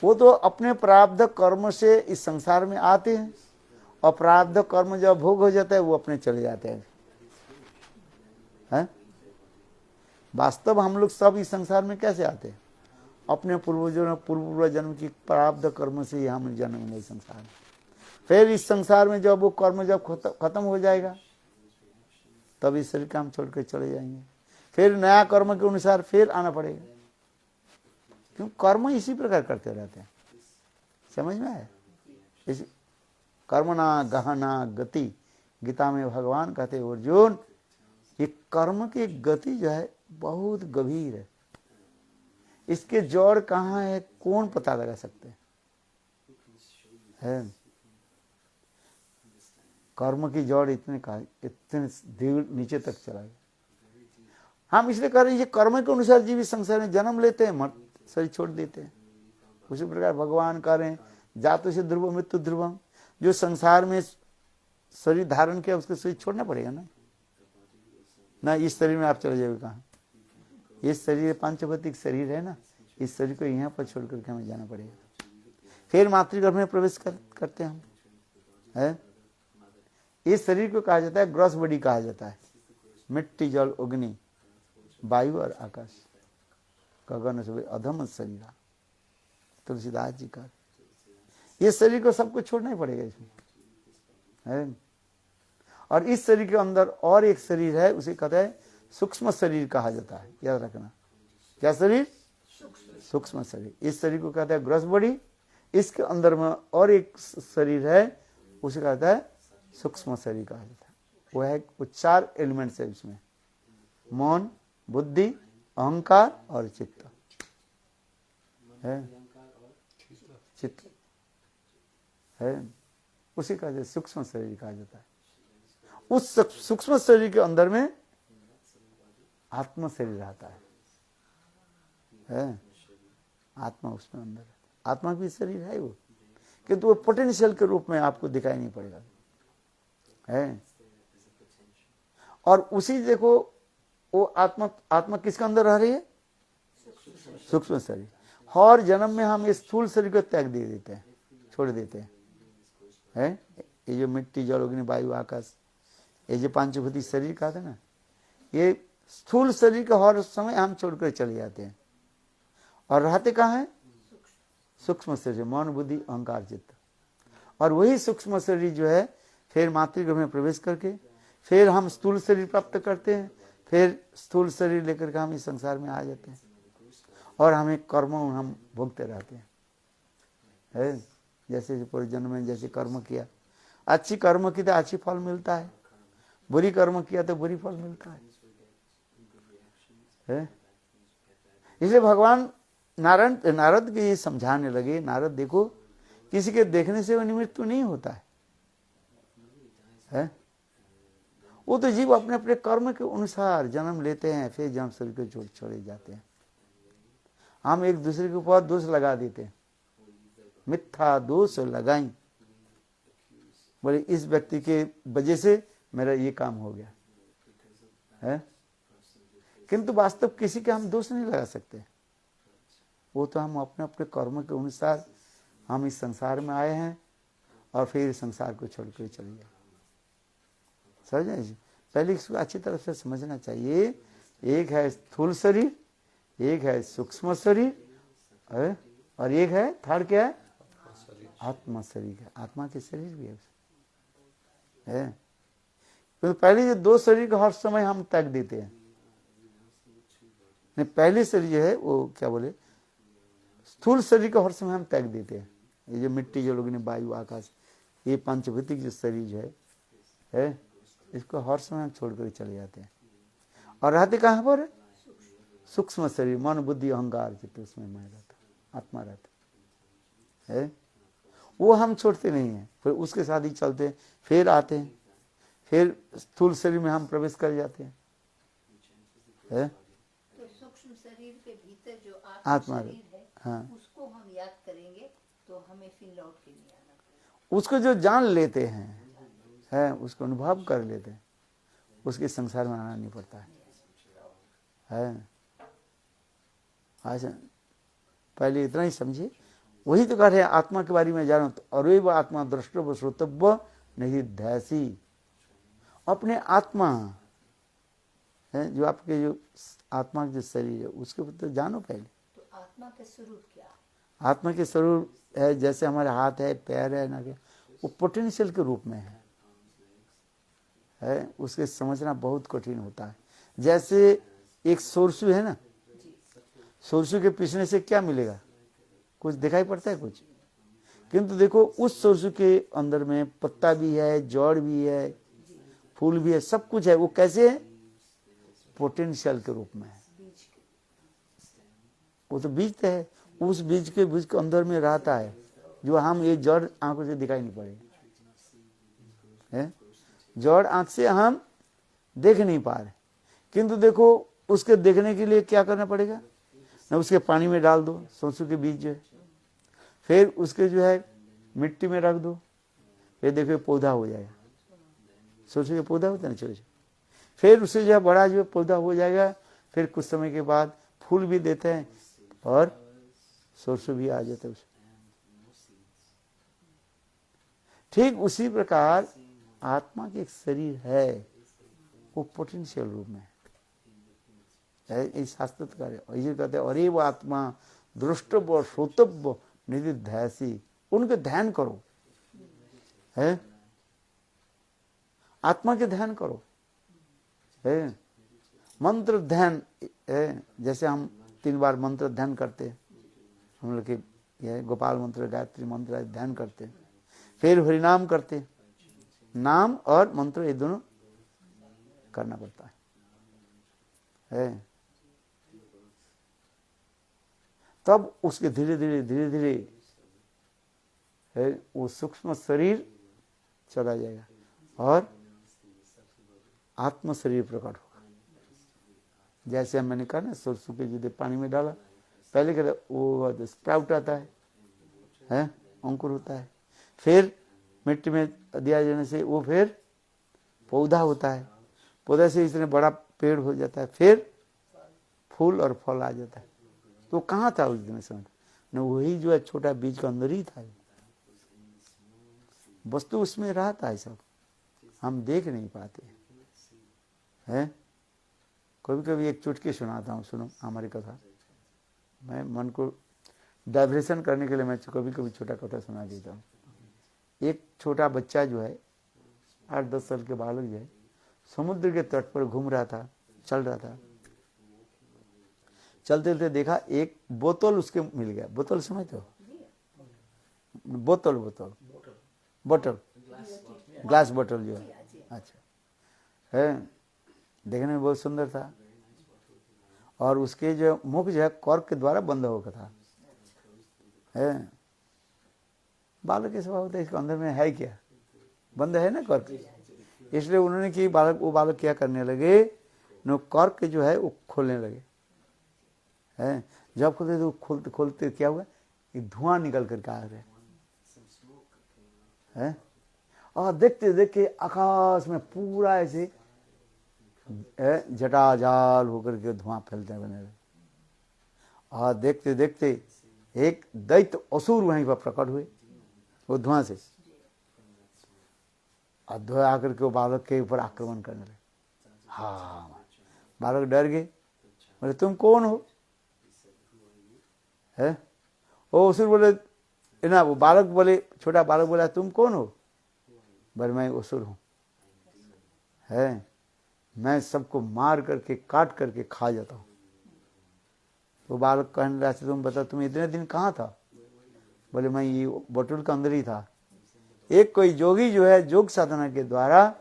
वो तो अपने प्रारब्ध कर्म से इस संसार में आते हैं अपराध कर्म जब भोग हो जाता है वो अपने चले जाते हैं। वास्तव हम लोग सब इस संसार में कैसे आते हैं? अपने पूर्वजों पूर्व जन्म की प्रारब्ध कर्म से ही हम जन्म नहीं संसार में। फिर इस संसार में जब वो कर्म जब खत्म हो जाएगा तब इस शरीर का हम छोड़ कर चले जाएंगे। फिर नया कर्म के अनुसार फिर आना पड़ेगा, क्यों कर्म इसी प्रकार करते रहते हैं। समझ में आया? इसी कर्मणा गहना गति, गीता में भगवान कहते हैं अर्जुन, ये कर्म की गति जो है बहुत गंभीर है। इसके जड़ कहाँ है कौन पता लगा सकते हैं? कर्म की जड़ इतने दूर नीचे तक चला गया। हम इसलिए कह रहे हैं ये कर्म के अनुसार जीव इस संसार में जन्म लेते हैं, शरीर छोड़ देते हैं। उसी प्रकार भगवान कह रहे हैं जातु से ध्रुव मृत्यु ध्रुवम, जो संसार में शरीर धारण किया उसको शरीर छोड़ना पड़ेगा ना इस शरीर में आप चले जाओगे कहाँ? इस शरीर पांचभौतिक शरीर है ना, इस शरीर को यहाँ पर छोड़ करके हमें जाना पड़ेगा। फिर मातृगर्भ में प्रवेश करते हैं हम, है? इस शरीर को कहा जाता है ग्रॉस बॉडी कहा जाता है। मिट्टी जल अग्नि वायु और आकाश गगन से अधम शरीर, तुलसीदास जी का। ये शरीर को सबको छोड़ना ही पड़ेगा इसमें, है? और इस शरीर के अंदर और एक शरीर है, उसे कहता है सूक्ष्म शरीर कहा जाता है। याद रखना, क्या शरीर? सूक्ष्म शरीर। इस शरीर को कहता है ग्रॉस बॉडी। इसके अंदर में और एक शरीर है, उसे कहता है सूक्ष्म शरीर कहा जाता है। वो है, वो 4 एलिमेंट्स है इसमें, मन, बुद्धि, अहंकार और चित्त है। चित्त है, उसी का सूक्ष्म शरीर कहा जाता है। उस सूक्ष्म शरीर के अंदर में आत्मा शरीर रहता है? आत्मा उसमें अंदर है। आत्मा भी शरीर है वो, किंतु वो पोटेंशियल के रूप में आपको दिखाई नहीं पड़ेगा, है? और उसी देखो वो आत्मा किसके अंदर रह रही है? सूक्ष्म शरीर। हर जन्म में हम इस स्थूल शरीर को त्याग दे देते हैं, छोड़ देते हैं, है? ये जो मिट्टी जल अग्नि वायु आकाश, ये जो पांचभूतिक शरीर कहा था ना, ये स्थूल शरीर का हर समय हम छोड़कर चले जाते हैं और रहते कहाँ हैं? सूक्ष्म शरीर, मन बुद्धि अहंकार चित्त। और वही सूक्ष्म शरीर जो है फिर मातृगर्भ में प्रवेश करके फिर हम स्थूल शरीर प्राप्त करते हैं। फिर स्थूल शरीर लेकर के हम इस संसार में आ जाते हैं और हमें कर्म हम भोगते रहते हैं, है? जैसे पूर्व जन्म में जैसे कर्म किया, अच्छी कर्म की तो अच्छी फल मिलता है, बुरी कर्म किया तो बुरी फल मिलता है। इसलिए भगवान नारद के ये समझाने लगे, नारद देखो किसी के देखने से वो मृत्यु नहीं होता है? वो तो जीव अपने अपने कर्म के अनुसार जन्म लेते हैं, फिर जन्म शरीर को छोड़े जाते हैं। हम एक दूसरे के ऊपर दोष लगा देते हैं, मिथ्या दोष लगाई, बोले इस व्यक्ति के वजह से मेरा ये काम हो गया है, किंतु वास्तव किसी के हम दोष नहीं लगा सकते। वो तो हम अपने अपने कर्म के अनुसार हम इस संसार में आए हैं और फिर इस संसार को छोड़ कर चले गए। समझे जी? पहले इसको अच्छी तरह से समझना चाहिए। एक है स्थूल शरीर, एक है सूक्ष्म शरीर और एक है थर्ड क्या है? आत्मा शरीर है। आत्मा के शरीर भी है। तो पहले जो 2 शरीर का हर समय हम त्याग देते हैं। नहीं, पहले शरीर जो है वो क्या बोले, स्थूल शरीर का हर समय हम त्याग देते हैं। ये जो मिट्टी जो लोग ने वायु आकाश, ये पंचभौतिक जो शरीर जो है इसको हर समय हम छोड़ कर चले जाते हैं और रहते कहाँ पर? सूक्ष्म शरीर, मन बुद्धि अहंकार चित्त, उसमें मैं रहता, आत्मा रहता है। वो हम छोड़ते नहीं हैं, फिर उसके साथ ही चलते हैं, फिर आते हैं, फिर स्थूल शरीर में हम प्रवेश कर जाते हैं, है? तो सूक्ष्म शरीर के भीतर जो आत्मा शरीर है, हाँ, उसको हम याद करेंगे तो हमें फिर लौट के नहीं आना पड़ेगा। उसको जो जान लेते हैं, है, उसको अनुभव कर लेते हैं, उसके संसार में आना नहीं पड़ता है। अच्छा, पहले इतना ही समझिए। वही तो कह रहे हैं आत्मा के बारे में जानो तो अरेव आत्मा द्रष्टव्य श्रोतव्य निधिध्यासी, अपने आत्मा है जो आपके जो आत्मा के जो शरीर है उसके ऊपर तो जानो पहले। तो आत्मा के स्वरूप क्या? आत्मा के स्वरूप है जैसे हमारे हाथ है, पैर है, नाक है, वो पोटेंशियल के रूप में है। उसके समझना बहुत कठिन होता है। जैसे एक सोरसू है ना, सोरसू के पीसने से क्या मिलेगा? कुछ दिखाई पड़ता है कुछ, किंतु देखो उस सोरसू के अंदर में पत्ता भी है, जड़ भी है, फूल भी है, सब कुछ है। वो कैसे है? पोटेंशियल के रूप में है। वो तो बीज है, उस बीज के अंदर में रहता है जो हम ये जड़ आंखों से दिखाई नहीं पड़ेगा, जड़ आंख से हम देख नहीं पा रहे, किंतु देखो उसके देखने के लिए क्या करना पड़ेगा ना, उसके पानी में डाल दो सरसों के बीज जो है, फिर उसके जो है मिट्टी में रख दो, फिर देखो पौधा हो जाएगा। सरसों के पौधा होता है ना छोटे छोटे, फिर उससे जो है बड़ा जो पौधा हो जाएगा, फिर कुछ समय के बाद फूल भी देते हैं और सरसों भी आ जाता है उसमें। ठीक उसी प्रकार आत्मा के एक शरीर है, वो पोटेंशियल रूप में है। शास्त्र कहते हैं अरे वो आत्मा दृष्टव्य श्रोतव्य निधिध्यासी, उनके ध्यान करो है, आत्मा के ध्यान करो है। मंत्र ध्यान है, जैसे हम 3 बार मंत्र ध्यान करते हैं, हम लोग के यह गोपाल मंत्र, गायत्री मंत्र ध्यान करते हैं, फिर हरिनाम करते हैं। नाम और मंत्र ये दोनों करना पड़ता है। तब उसके धीरे धीरे है वो सूक्ष्म शरीर चला जाएगा और आत्म शरीर प्रकट होगा। जैसे मैंने कहा ना, सरसों के जुदे पानी में डाला, पहले कहते वो स्प्राउट आता है, अंकुर होता है, फिर मिट्टी में दिया जाने से वो फिर पौधा होता है, पौधा से इसने बड़ा पेड़ हो जाता है, फिर फूल और फल आ जाता है। तो कहाँ था उस दिन समय न, वही जो है छोटा बीज के अंदर ही था। वस्तु उसमें रहता है, सब हम देख नहीं पाते हैं। कभी कभी एक चुटकी सुनाता हूँ, सुनो हमारी कथा। मैं मन को डाइवर्सन करने के लिए मैं कभी कभी छोटा कथा सुना देता हूँ। एक छोटा बच्चा जो है 8-10 साल के बालक जो है समुद्र के तट पर घूम रहा था, चल रहा था। चलते चलते देखा एक बोतल उसके मिल गया। बोतल समझते हो? बोतल ग्लास बोतल जो है, अच्छा है, देखने में बहुत सुंदर था और उसके जो मुख जो है कॉर्क के द्वारा बंद हो गया था। है बालक के स्वभाव होता है, इसके अंदर में है क्या, बंद है ना कॉर्क, इसलिए उन्होंने कि वो बालक क्या करने लगे, नो कॉर्क जो है वो खोलने लगे। है जब खोलते तो खोलते क्या हुआ, एक धुआं निकल करके आ रहा है और देखते देखते आकाश में पूरा ऐसे जटाजाल होकर के धुआं फैलते बने रहे। और देखते देखते एक दैत्य असुर वहीं पर प्रकट हुए वो धुआं से, और धुआं आकर के वो बालक के ऊपर आक्रमण करने लगे। हाँ, बालक डर गए, बोले तुम कौन हो? है वो असुर बोले ना, वो बालक बोले, छोटा बालक बोला तुम कौन हो? बोले मैं असुर हूं, है मैं सबको मार करके काट करके खा जाता हूं। तो बालक कहने लगा तुम बता तुम इतने दिन कहाँ था? बोले मैं ये बोतल के अंदर ही था। एक कोई जोगी जो है योग साधना के द्वारा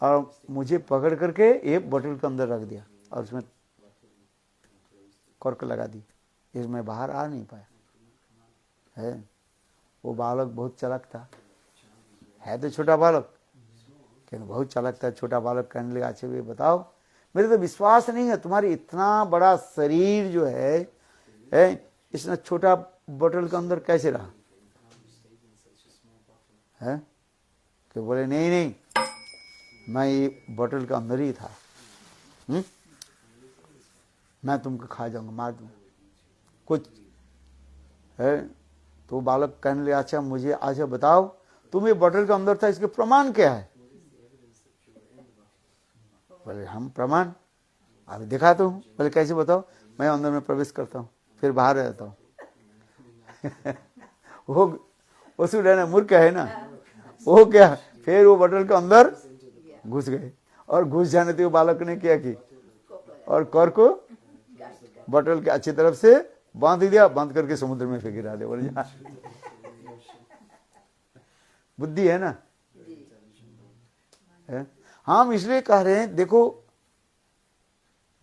और मुझे पकड़ करके ये बोतल के अंदर रख दिया और उसमें कॉर्क लगा दी, इसमें बाहर आ नहीं पाया। है वो बालक बहुत चालाक था, है तो छोटा बालक लेकिन बहुत चालाक था। छोटा बालक कहने लगा अच्छा ये बताओ, मेरे तो विश्वास नहीं है तुम्हारी इतना बड़ा शरीर जो है इतना छोटा बोतल के अंदर कैसे रहा? है कि बोले नहीं मैं ये बोतल के अंदर ही था, मैं तुमको खा जाऊंगा, मार दूंगा कुछ है। तो बालक कहने लगा अच्छा मुझे अच्छा बताओ तुम ये बॉटल के अंदर था, इसके प्रमाण क्या है? बोले हम प्रमाण अभी दिखाता हूँ। बोले कैसे बताओ? मैं अंदर में प्रवेश करता हूँ फिर बाहर आ जाता हूँ। वो सुन मूर्ख है ना, वो क्या फिर वो बॉटल के अंदर घुस गए और घुस जाने थे वो बालक ने क्या की और कर को बॉटल के अच्छी तरफ से बांध दिया, बांध करके समुद्र में फेंक गिरा दिया। बोले बुद्धि है ना। है? हम इसलिए कह रहे हैं देखो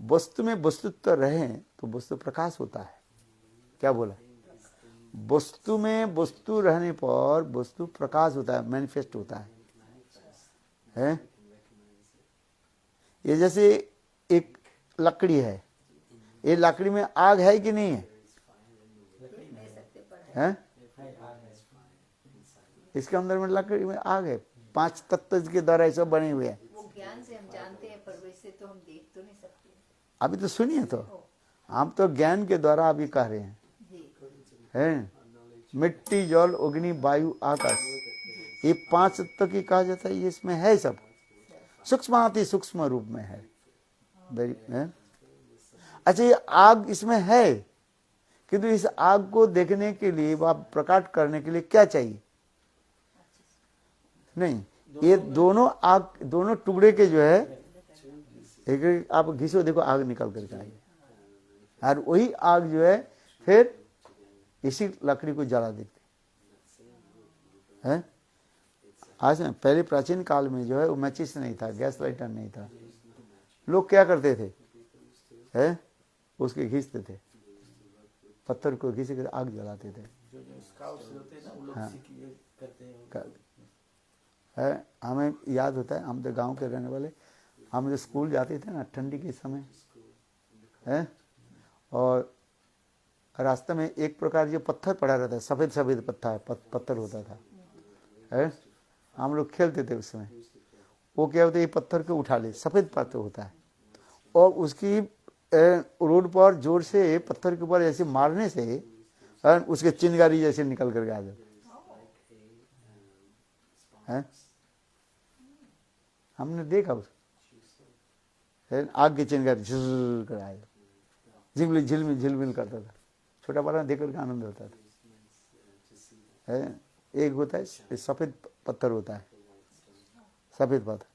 वस्तु में वस्तुत्व रहे तो वस्तु प्रकाश होता है। क्या बोला? वस्तु में वस्तु रहने पर वस्तु प्रकाश होता है, मैनिफेस्ट होता है? ये जैसे एक लकड़ी है, ये लकड़ी में आग है कि नहीं है? हैं? इसके अंदर में लकड़ी में आग है, 5 तत्व के द्वारा सब बने हुए हैं। वो ज्ञान से हम जानते हैं पर वैसे तो हम देख तो नहीं सकते। अभी तो सुनिए, तो हम तो ज्ञान के द्वारा अभी कह रहे हैं। हैं? मिट्टी, जल, अग्नि, वायु, आकाश, ये 5 तत्व की कहा जाता है। ये इसमें है, सब सूक्ष्म अति सूक्ष्म रूप में है। अच्छा, ये आग इसमें है, किंतु इस आग को देखने के लिए व प्रकट करने के लिए क्या चाहिए? नहीं, ये दोनों आग, दोनों टुकड़े के जो है, एक आप घिसो देखो आग निकल करके आई, और वही आग जो है फिर इसी लकड़ी को जला देते हैं। आज में पहले प्राचीन काल में जो है वो मैचिस नहीं था, गैस लाइटर नहीं था। लोग क्या करते थे? हैं? उसके घिसते थे, पत्थर को घिस कर आग जलाते थे। है, हमें याद होता है, हम तो गांव के रहने वाले, हम जो स्कूल जाते थे ना ठंडी के समय, है, और रास्ते में एक प्रकार जो पत्थर पड़ा रहता है, सफेद सफेद पत्थर होता था, है, हम लोग खेलते थे उसमें। वो क्या होता है, ये पत्थर को उठा ले, सफेद पत्थर होता है, और उसकी रोड पर जोर से पत्थर के ऊपर ऐसे मारने से उसके चिंगारी जैसे निकल करके आ जाते हैं। हमने देखा उसको, आग की चिंगारी झुल कर आया, झिलमिल झिलमिल झिलमिल करता था। छोटा बड़ा देख करके आनंद होता था। है, एक होता है सफेद पत्थर होता है, सफेद पत्थर।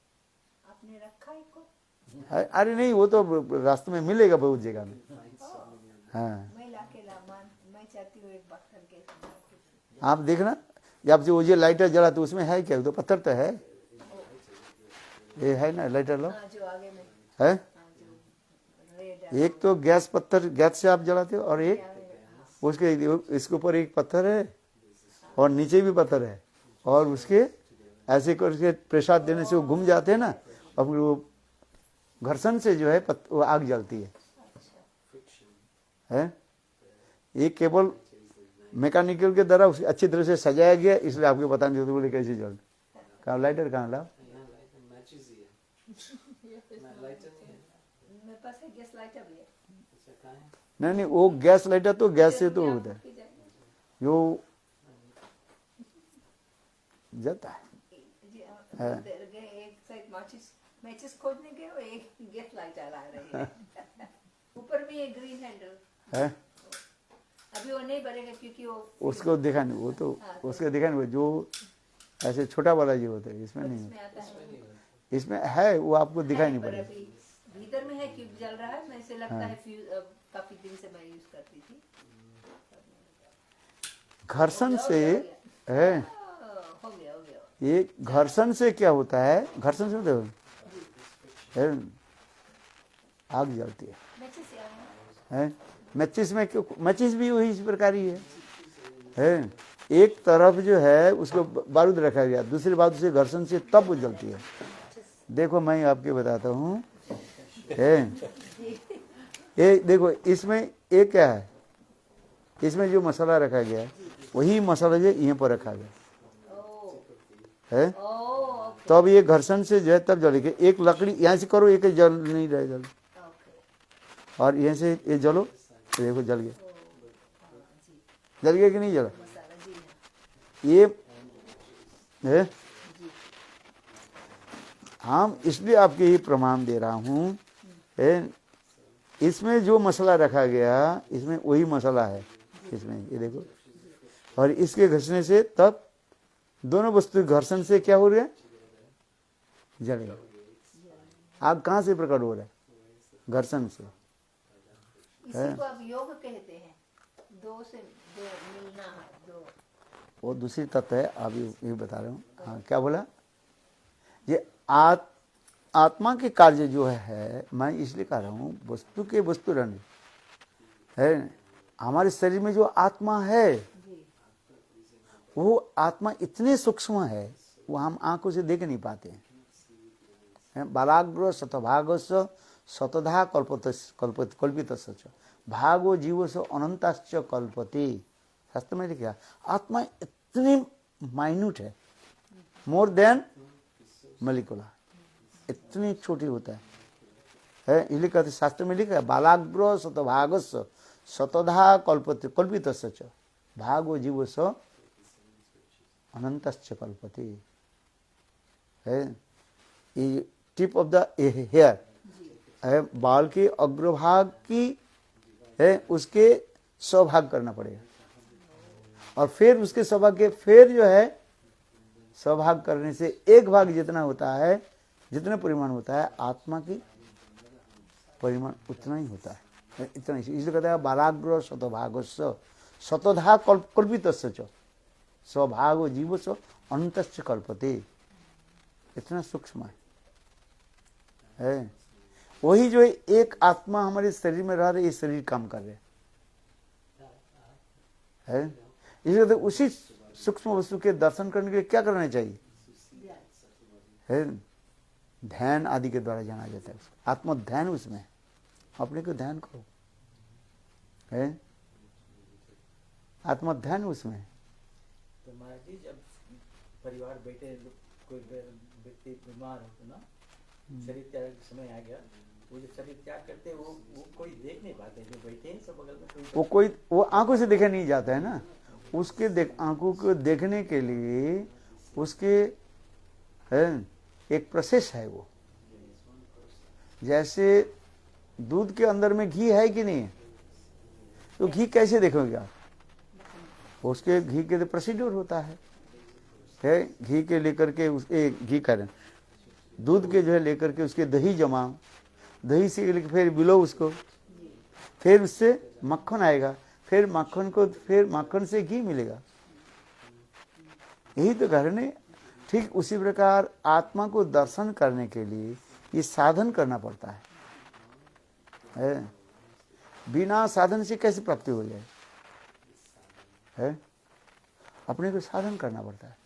आपने रखा है को? अरे नहीं, वो तो रास्ते में मिलेगा बहुत जगह में। हाँ, मैं चाहती हूँ एक बात करके। आप देखना, जब जो ये लाइटर जला तो उसमें है क्या? तो पत्थर तो है, ये है ना लाइटर लो, जो आगे में है। एक तो गैस पत्थर, गैस से आप जलाते हो, और एक उसके इसके ऊपर एक पत्थर है और नीचे भी पत्थर है, और उसके ऐसे करके प्रेशर देने से वो घूम जाते हैं ना, और फिर वो घर्षण से जो है वो आग जलती है। ये केवल मैकेनिकल के द्वारा अच्छी तरह से सजाया गया, इसलिए आपको पता नहीं होता बोले कैसे जल। कहाँ लाइटर कहाँ लाओ? गैस लाइटर भी है। नहीं, वो गैस लाइटर तो गैस से तो होता है, जो जाता है। एक साइड मैचिस खोजने गए और एक गैस लाइटर आ रही है। ऊपर में एक ग्रीन हैंडल है, अभी वो नहीं बढ़ेगा क्योंकि वो उसको देखा नहीं, वो तो उसको देखा नहीं, जो ऐसे छोटा वाला जो होता है इसमें नहीं आता है। इसमें है, वो आपको दिखाई नहीं पड़ेगा। भीतर में है कि जल रहा है, मैं से लगता है काफी दिन से मैं यूज करती थी। घर्षण से है, हो गया। ये घर्षण से क्या होता है? घर्षण से होता है आग जलती है। मैचिस में क्यों? मैचिस भी वही इस प्रकार ही है। एक तरफ जो है उसको बारूद रखा गया, दूसरी बात उसे घर्षण से तब वो जलती है। देखो मैं आपके बताता हूँ, ये देखो इसमें एक क्या है, इसमें जो मसाला रखा गया है वही मसाला जो यहाँ पर रखा गया है, तो अब ये घर्षण से जो है तब जलेगी। एक लकड़ी यहाँ से करो, एक जल नहीं रहे जल, और यहाँ से ये जलो, देखो जल गया। जल गया कि नहीं जला? ये है? हम इसलिए आपके ही प्रमाण दे रहा हूँ, इसमें जो मसला रखा गया इसमें वही मसला है इसमें, ये देखो। और इसके घर्षण से तब दोनों वस्तु घर्षण से क्या हो रहा है? जलेगा। आग कहाँ से प्रकट हो रहा है? घर्षण से। इसी को आप योग कहते हैं, दो से दो मिलना है, दो। वो दूसरी तत्व है, आप ये बता रहे हो। हाँ, क्या बोला? ये आत्मा के कार्य जो है, मैं इसलिए कह रहा हूँ वस्तु के वस्तु रहने है। हमारे शरीर में जो आत्मा है वो आत्मा इतने सूक्ष्म है वो हम आंखों से देख नहीं पाते हैं। बालाग्र शतभागस्य शतधा कल्पित भागो जीव से अनंताश्च कल्पते। शास्त्र में लिखा आत्मा इतनी माइन्यूट है, मोर देन मलिकुला, इतनी छोटी होता है। इसलिए कहते शास्त्र में लिखा है बालाग्र शतभागस्य शतधा कल्पित भागो जीव से अनंतश्च कल्पते है। ये टिप ऑफ द हेयर है, बाल के अग्रभाग की है, उसके 100 भाग करना पड़ेगा। और फिर उसके 100 भाग के फिर जो है 100 भाग करने से एक भाग जितना होता है, जितना परिमाण होता है आत्मा की परिमाण उतना ही होता है, इतना ही। इसलिए कहता है बालाग्र शतभागस्य शतधा कल्पितस्य स्वभागो जीव सो अनंतश्च कल्पते। इतना सूक्ष्म है। वही जो एक आत्मा हमारे शरीर में रह रही, ये शरीर काम कर रहे है। इसलिए तो उसी सूक्ष्म वस्तु के दर्शन करने के लिए क्या करना चाहिए है? ध्यान आदि के द्वारा जाना जाता है। आत्मध्यान उसमें, अपने को ध्यान करो है, आत्मध्यान उसमें। तो महाराज जी जब परिवार बैठे कोई व्यक्ति बीमार हो तो ना, शरीर त्याग का समय आ गया, वो जो शरीर त्याग करते वो कोई देख नहीं पाते, जो बैठे हैं सब बगल में वो आंखों से देखा नहीं जाता है ना। उसके आंखों को देखने के लिए उसके है एक प्रोसेस है। वो जैसे दूध के अंदर में घी है कि नहीं है, तो घी कैसे देखोगे आप? उसके घी के प्रोसीड्यूर होता है घी के लेकर के उसके घी करें, दूध के जो है लेकर के उसके दही जमाओ, दही से लेकर फिर बिलो उसको, फिर उससे मक्खन आएगा, फिर मक्खन को फिर मक्खन से घी मिलेगा। यही तो कारण है। ठीक उसी प्रकार आत्मा को दर्शन करने के लिए ये साधन करना पड़ता है। बिना साधन से कैसे प्राप्ति हो जाए है? अपने को साधन करना पड़ता है।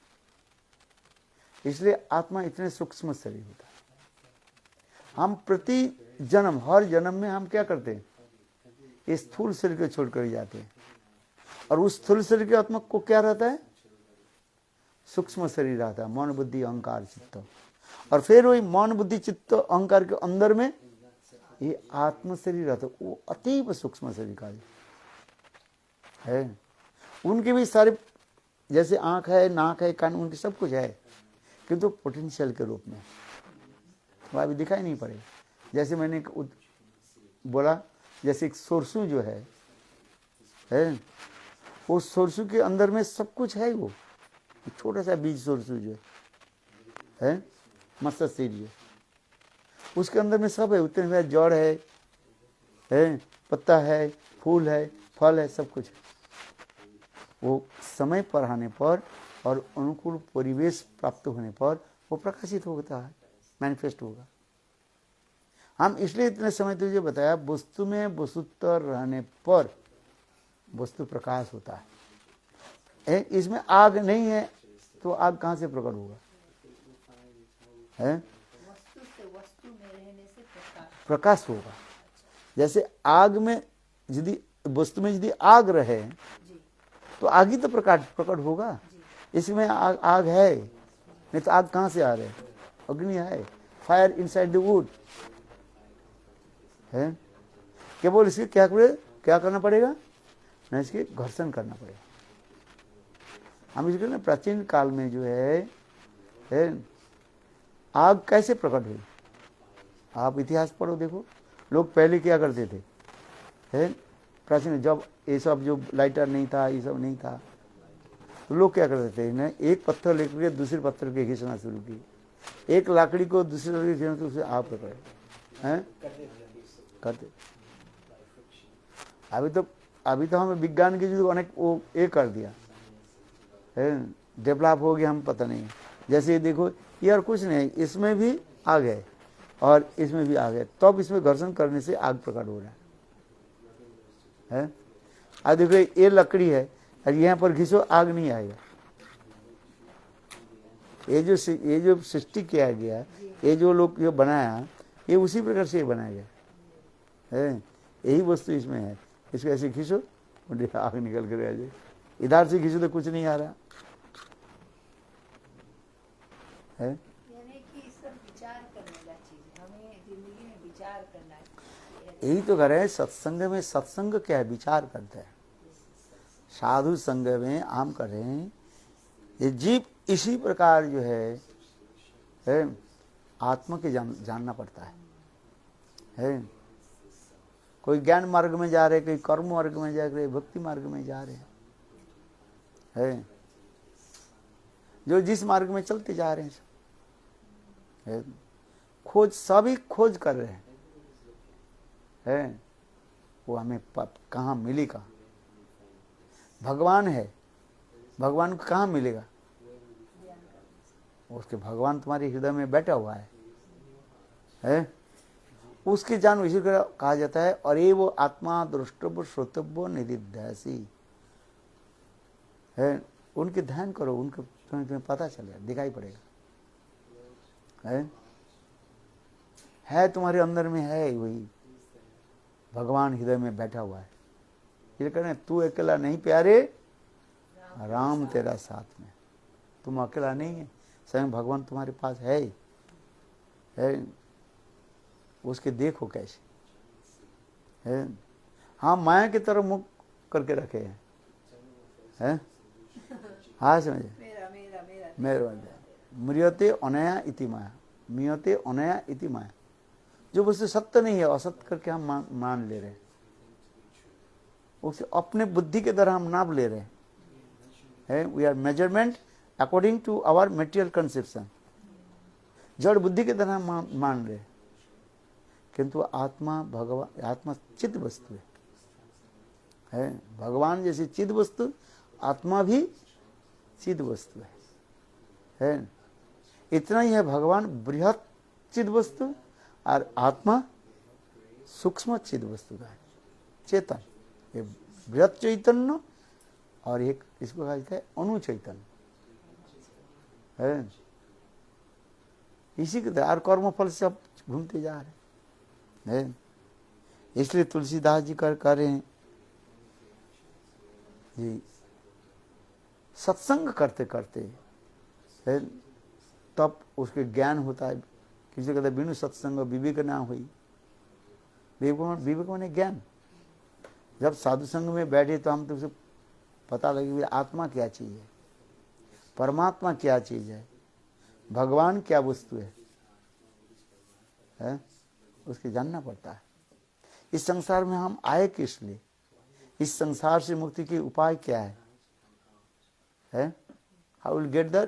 इसलिए आत्मा इतने सूक्ष्म शरीर होता है। हम प्रति जन्म, हर जन्म में हम क्या करते हैं? इस स्थूल शरीर को छोड़कर जाते हैं, और उस स्थूल शरीर के आत्मा को क्या रहता है? सूक्ष्म शरीर रहता है, मन बुद्धि अहंकार चित्त। और फिर वही मन बुद्धि चित्त अहंकार के अंदर में ये आत्म शरीर रहता है, वो अतीब सूक्ष्म शरीर का है। उनके भी सारे, जैसे आंख है, नाक है, कान, उनके सब कुछ है, किंतु पोटेंशियल के रूप में वो अभी दिखाई नहीं पड़े। जैसे मैंने बोला, जैसे एक सोरसू जो है वो सोरसू के अंदर में सब कुछ है। वो छोटा सा बीज सोरसू जो है मस्त सीड, उसके अंदर में सब है। उतने में जड़ है, पत्ता है, फूल है, फल है, सब कुछ है। वो समय पर आने पर और अनुकूल परिवेश प्राप्त होने पर वो प्रकाशित होता है, मैनिफेस्ट होगा। हम इसलिए इतने समय तुझे बताया, वस्तु में वस्तुत्व रहने पर वस्तु प्रकाश होता है। इसमें आग नहीं है तो आग कहाँ से प्रकट होगा है? वस्तु से वस्तु में रहने से प्रकाश होगा। जैसे आग में यदि वस्तु में यदि आग रहे तो आग ही तो प्रकट होगा। इसमें आग है, नहीं तो आग कहाँ से आ रहे? अग्नि है, फायर इनसाइड द वुड है। केवल इसके क्या करना पड़ेगा? नहीं, इसके घर्षण करना पड़ेगा। हम इसके ना प्राचीन काल में जो है है। आग कैसे प्रकट हुई? आप इतिहास पढ़ो, देखो लोग पहले क्या करते थे, है प्राचीन, जब ये सब जो लाइटर नहीं था, ये सब नहीं था, तो लोग क्या करते थे, इन्हें एक पत्थर लेकर दूसरे पत्थर के खींचना शुरू की, एक लाकड़ी को दूसरे लकड़ी खींचना, तो उसे आग पकड़े हैं करते। अभी तो हमें विज्ञान की जो अनेक वो ये कर दिया है, डेवलप हो गया, हम पता नहीं। जैसे ये देखो, ये और कुछ नहीं, इसमें भी आग है और इसमें भी आग है, तब इसमें घर्षण करने से आग प्रकट हो रहा है। आज देखो ये लकड़ी है और यहाँ पर घिसो, आग नहीं आएगा। ये जो सृष्टि किया गया, ये जो लोग जो बनाया, ये उसी प्रकार से बनाया गया है। यही वस्तु इसमें है। इसको ऐसे खींचो, आग निकल कर आ जाए। इधर से खींचो तो कुछ नहीं आ रहा है। यानी कि सब विचार करने का चीज, हमें जिंदगी में विचार करना है। यही तो कह रहे हैं, सत्संग में, सत्संग क्या है, विचार करते हैं। साधु संग में आम कर रहे हैं, ये जीव इसी प्रकार जो है आत्मा के जानना पड़ता है। कोई ज्ञान मार्ग में जा रहे, कोई कर्म मार्ग में जा रहे, भक्ति मार्ग में जा रहे हैं, जो जिस मार्ग में चलते जा रहे हैं, खोज, सभी खोज कर रहे हैं, वो हमें कहाँ मिलेगा। भगवान है, भगवान को कहाँ मिलेगा? उसके भगवान तुम्हारे हृदय में बैठा हुआ है? उसके जान इसी को कहा जाता है। और ये वो आत्मा द्रष्टव्य श्रोतव्य निधिध्यासी है। उनके ध्यान करो, उनके तुम्हें पता चलेगा, दिखाई पड़ेगा है तुम्हारे अंदर में है वही भगवान हृदय में बैठा हुआ है। ये कह रहे हैं, तू अकेला नहीं प्यारे, राम तेरा साथ में। तुम अकेला नहीं है, स्वयं भगवान तुम्हारे पास है। उसके देखो कैसे है। हाँ, माया की तरफ मुख करके रखे हैं। हाँ समझे, मेरा म्रियते अनया इति माया, मियते अनया इति माया। जो वस्तु सत्य नहीं है, असत्य करके हम मान ले रहे हैं, उसे अपने बुद्धि के द्वारा हम नाप ले रहे हैं। We are measurement according to our material conception. जड़ बुद्धि के द्वारा हम मान रहे हैं, किंतु आत्मा भगवान, आत्मा चित्त वस्तु है। भगवान जैसी चित्त वस्तु, आत्मा भी चित्त वस्तु है। इतना ही है, भगवान बृहत चित्त वस्तु और आत्मा सूक्ष्म चित्त वस्तु का है, चेतन। ये बृहत चैतन्य और एक इसको कहा जाता है अणु चैतन्य है। इसी के द्वारा कर्म फल से अब घूमते जा रहे हैं। इसलिए तुलसीदास जी कर रहे हैं जी, सत्संग करते करते है तब उसके ज्ञान होता है। किसी कहते बिनु सत्संग विवेक ना हुई। विवेक माने ज्ञान। जब साधु संग में बैठे तो हम तो उसे पता लगे आत्मा क्या चीज है, परमात्मा क्या चीज है, भगवान क्या वस्तु है, उसके जानना पड़ता है। इस संसार में हम आए किस लिए, इस संसार से मुक्ति के उपाय क्या है? How will get the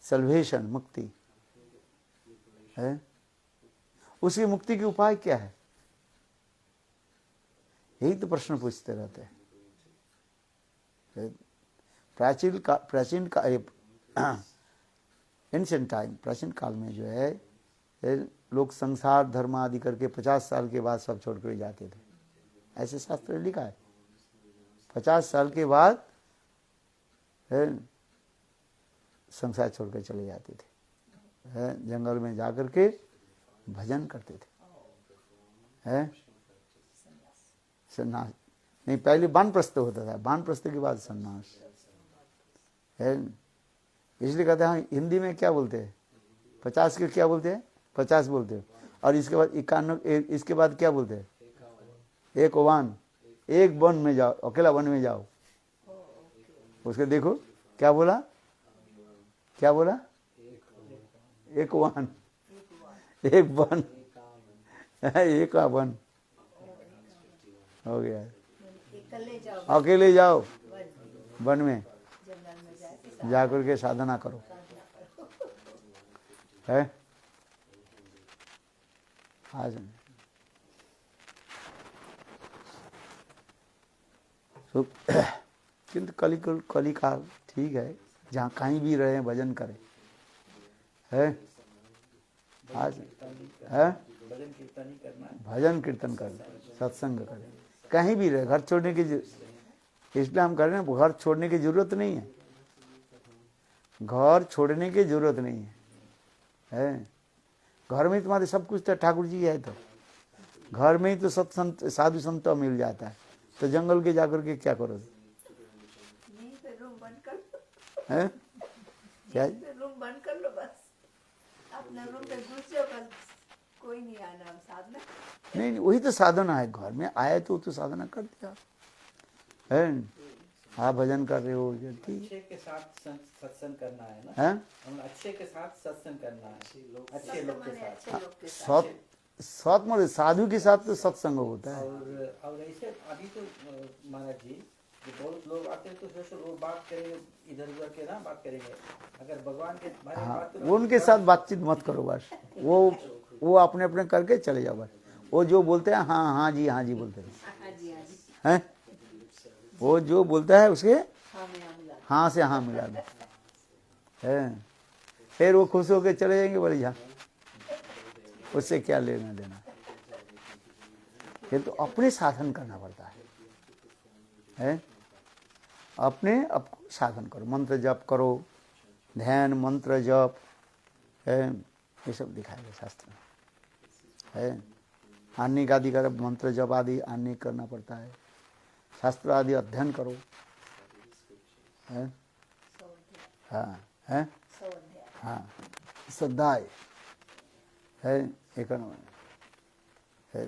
salvation, मुक्ति है, उसकी मुक्ति के उपाय क्या है? यही तो प्रश्न पूछते रहते हैं। एंशिएंट टाइम, प्राचीन काल में जो है लोग संसार धर्म आदि करके 50 साल के बाद सब छोड़ कर जाते थे। ऐसे शास्त्र लिखा है, 50 साल के बाद संसार छोड़कर चले जाते थे, जंगल में जाकर के भजन करते थे। सन्यास नहीं, पहले वानप्रस्थ होता था, वानप्रस्थ के बाद सन्यास है। इसलिए कहते हैं हिंदी में क्या बोलते हैं, 50 के क्या बोलते हैं, 50 बोलते हैं। और इसके बाद 51, इसके बाद क्या बोलते हैं, एक वन, एक वन में जाओ, अकेला वन में जाओ। उसके देखो क्या बोला, क्या बोला, एक वन, एक वन, एक वन हो गया। अकेले जाओ, अकेले जाओ वन वन में, जंगल में जाके जाकर के साधना करो, है आज तो किंतु कली काल ठीक है, जहाँ कहीं भी रहे भजन करें, है आज है भजन कीर्तन ही करना है। भजन कीर्तन करें, सत्संग करें, कहीं भी रहे। घर छोड़ने की इसलिए हम कह रहे हैं, घर छोड़ने की जरूरत नहीं है, घर छोड़ने की जरूरत नहीं है। घर में तुम्हारे सब कुछ तो ठाकुर जी है, तो घर में ही तो सत्संत साधु संत मिल जाता है, तो जंगल के जाकर के क्या करोगे? यहीं पे रूम बंद कर लो, हैं क्या? यहीं पे रूम बंद कर लो, बस अपना रूम पे घुस जाओ, बस कोई नहीं आना। हम साधना नहीं, वही तो साधना है। घर में आए तो साधना कर दिया है। आप भजन कर रहे हो, ठीक अच्छे के साथ सत्संग करना है ना, है। हम अच्छे के साथ सत्संग करना है, अच्छे लोग के साथ। अच्छे लोग के साथ। सत मतलब साधु के साथ तो सत्संग होता है। और ऐसे अभी तो महाराज जी, बहुत लोग आते हैं तो जैसे लोग बात करेंगे, इधर उधर के ना बात करेंगे, अगर भगवान के बारे में बात करो, उनके साथ बातचीत मत करो बस। वो अपने अपने करके चले जाओ बस। वो जो बोलते हैं हाँ हाँ जी बोलते हैं, हाँ जी, हाँ जी, हैं? वो जो बोलता है उसके हाँ में हम मिला। हाँ से हाँ मिला दो, है। फिर वो खुश होके चले जाएंगे, बोले जा, उससे क्या लेना देना। ये तो अपने साधन करना पड़ता है? अपने आपको साधन करो, मंत्र जप करो, ध्यान मंत्र जप है, ये सब दिखाएगा शास्त्र में, है। आन्निक आदि का मंत्र जप आदि आन्निक करना पड़ता है, शास्त्र आदि अध्ययन करो, है। हाँ है, हाँ श्रद्धाए है, एक है।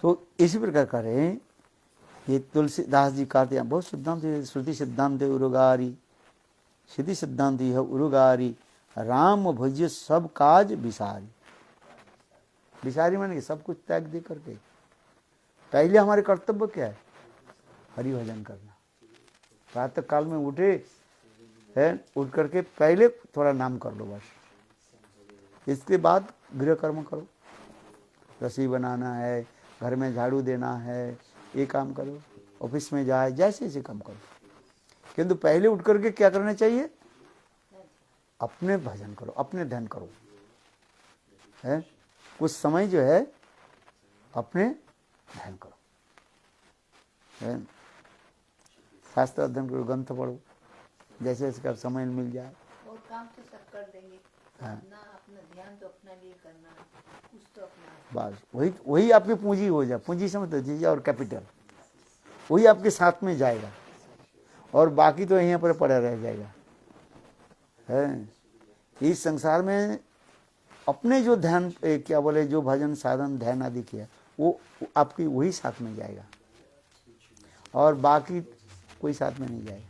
तो इसी प्रकार करें। ये तुलसीदास जी कहते हैं, बहुत सिद्धांत है, श्रुति सिद्धांत उरुगारी, सिद्धि सिद्धांत है उरुगारी, राम भज्य सब काज विसारी। विसारी माने सब कुछ त्याग दे करके, पहले हमारे कर्तव्य क्या है? हरि भजन करना। प्रातः काल में उठे है, उठ करके पहले थोड़ा नाम कर लो बस, इसके बाद गृह कर्म करो। रसोई बनाना है, घर में झाड़ू देना है, ये काम करो, ऑफिस में जाए, जैसे जैसे काम करो, किंतु पहले उठ करके क्या करना चाहिए? अपने भजन करो, अपने ध्यान करो, है। कुछ समय जो है अपने ध्यान करो, है। शास्त्र अध्ययन करो, ग्रंथ पढ़ो, जैसे जैसे समय मिल जाए। और काम तो सब कर देंगे, हाँ। अपना ध्यान तो अपना लिए करना, कुछ तो अपना। बस वही आपकी पूंजी हो जाए। पूंजी समझते दीजिए, और कैपिटल वही आपके साथ में जाएगा, और बाकी तो यहीं पर पड़ा रह जाएगा, है। इस संसार में अपने जो ध्यान क्या बोले, जो भजन साधन ध्यान आदि किया, वो आपकी वही साथ में जाएगा, और बाकी कोई साथ में नहीं जाएगा,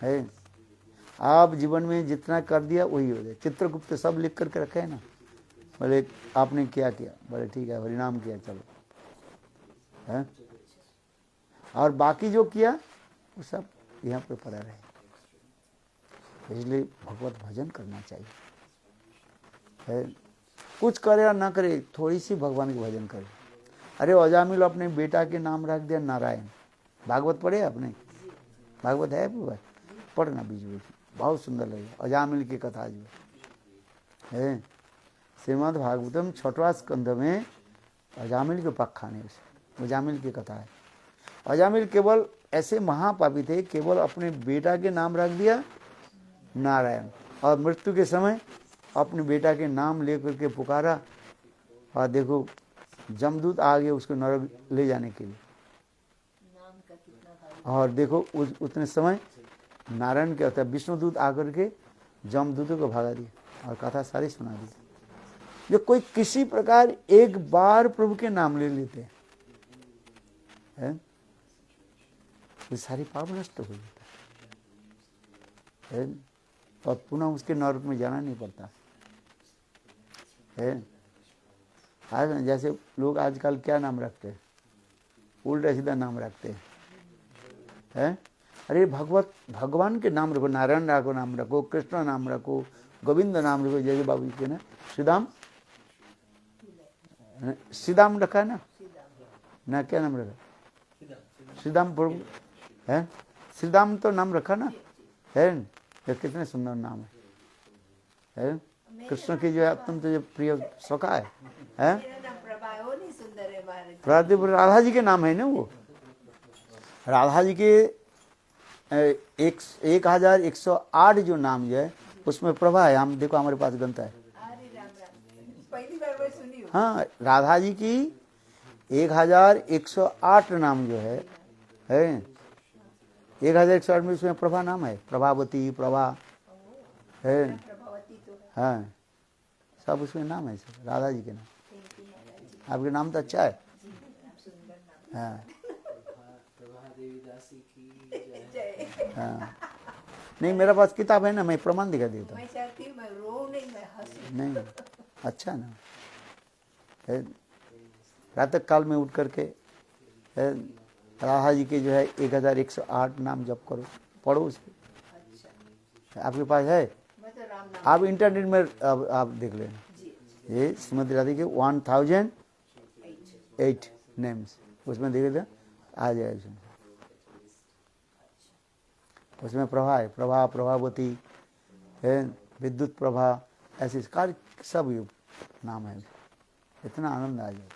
है। आप जीवन में जितना कर दिया वही हो जाए। चित्रगुप्त सब लिख करके रखे है ना, बोले आपने क्या किया, बोले ठीक है हरिनाम किया, चलो, है। और बाकी जो किया वो सब यहाँ पे पड़ा रहे। इसलिए भगवत भजन करना चाहिए, है। कुछ करे या ना करे, थोड़ी सी भगवान के भजन करे। अरे अजामिल अपने बेटा के नाम रख दिया नारायण। भागवत पढ़े आपने? भागवत है पढ़ना बीच बीच, बहुत सुंदर लगेगा। अजामिल की कथा जो है, श्रीमद् भागवतम 6वां स्कंध में अजामिल के उपाख्यान है, अजामिल की कथा है। अजामिल केवल ऐसे महापापी थे, केवल अपने बेटा के नाम रख दिया नारायण, और मृत्यु के समय अपने बेटा के नाम लेकर के पुकारा, और देखो जमदूत आ गए उसको नरक ले जाने के लिए। और देखो उतने समय नारायण क्या होता है, विष्णुदूत आकर के जमदूतों को भगा दिया, और कथा सारी सुना दी। जो कोई किसी प्रकार एक बार प्रभु के नाम ले लेते हैं, ये सारी पाप नष्ट हो जाता है। और पुनः उसके नरक में जाना नहीं पड़ता है। आज जैसे लोग आजकल क्या नाम रखते हैं, उल्टा सीधा नाम रखते हैं। अरे भगवान के नाम रखो, नारायण रखो नाम रखो, कृष्ण नाम रखो, गोविंद नाम रखो। जैसे बाबू जी के ना श्रीदाम रखा है ना क्या नाम रखा, श्रीदाम प्रभु है। श्रीदाम तो नाम रखा ना है, ये कितने सुंदर नाम है। कृष्ण की जो है अत्यंत जो प्रिय सखा है। प्रादीप राधा जी के नाम है ना वो, राधा जी के 1108 जो नाम जो है उसमें प्रभा है। हम देखो हमारे पास ग्रंथ है। पहली बार सुनी। हाँ, राधा जी की 1108 नाम जो है 1108 में उसमें प्रभा नाम है, प्रभावती प्रभा है। हाँ, सब उसमें नाम है, सब राधा जी के नाम। आपके नाम तो अच्छा है। हाँ हाँ, नहीं मेरे पास किताब है ना, मैं प्रमाण दिखा देता हूँ। नहीं अच्छा ना है। प्रातः काल में उठ करके राधा जी के जो है 1108 नाम जप करो, पढ़ो उसके। आपके पास है, आप इंटरनेट में आप देख लेना। ये श्रीमती राधा के 1008 नेम्स उसमें देखे थे, आ जाएगा। उसमें प्रभा है, प्रभा, प्रभावती है, विद्युत प्रभा, ऐसे कार्य सब नाम है। इतना आनंद आ जाए।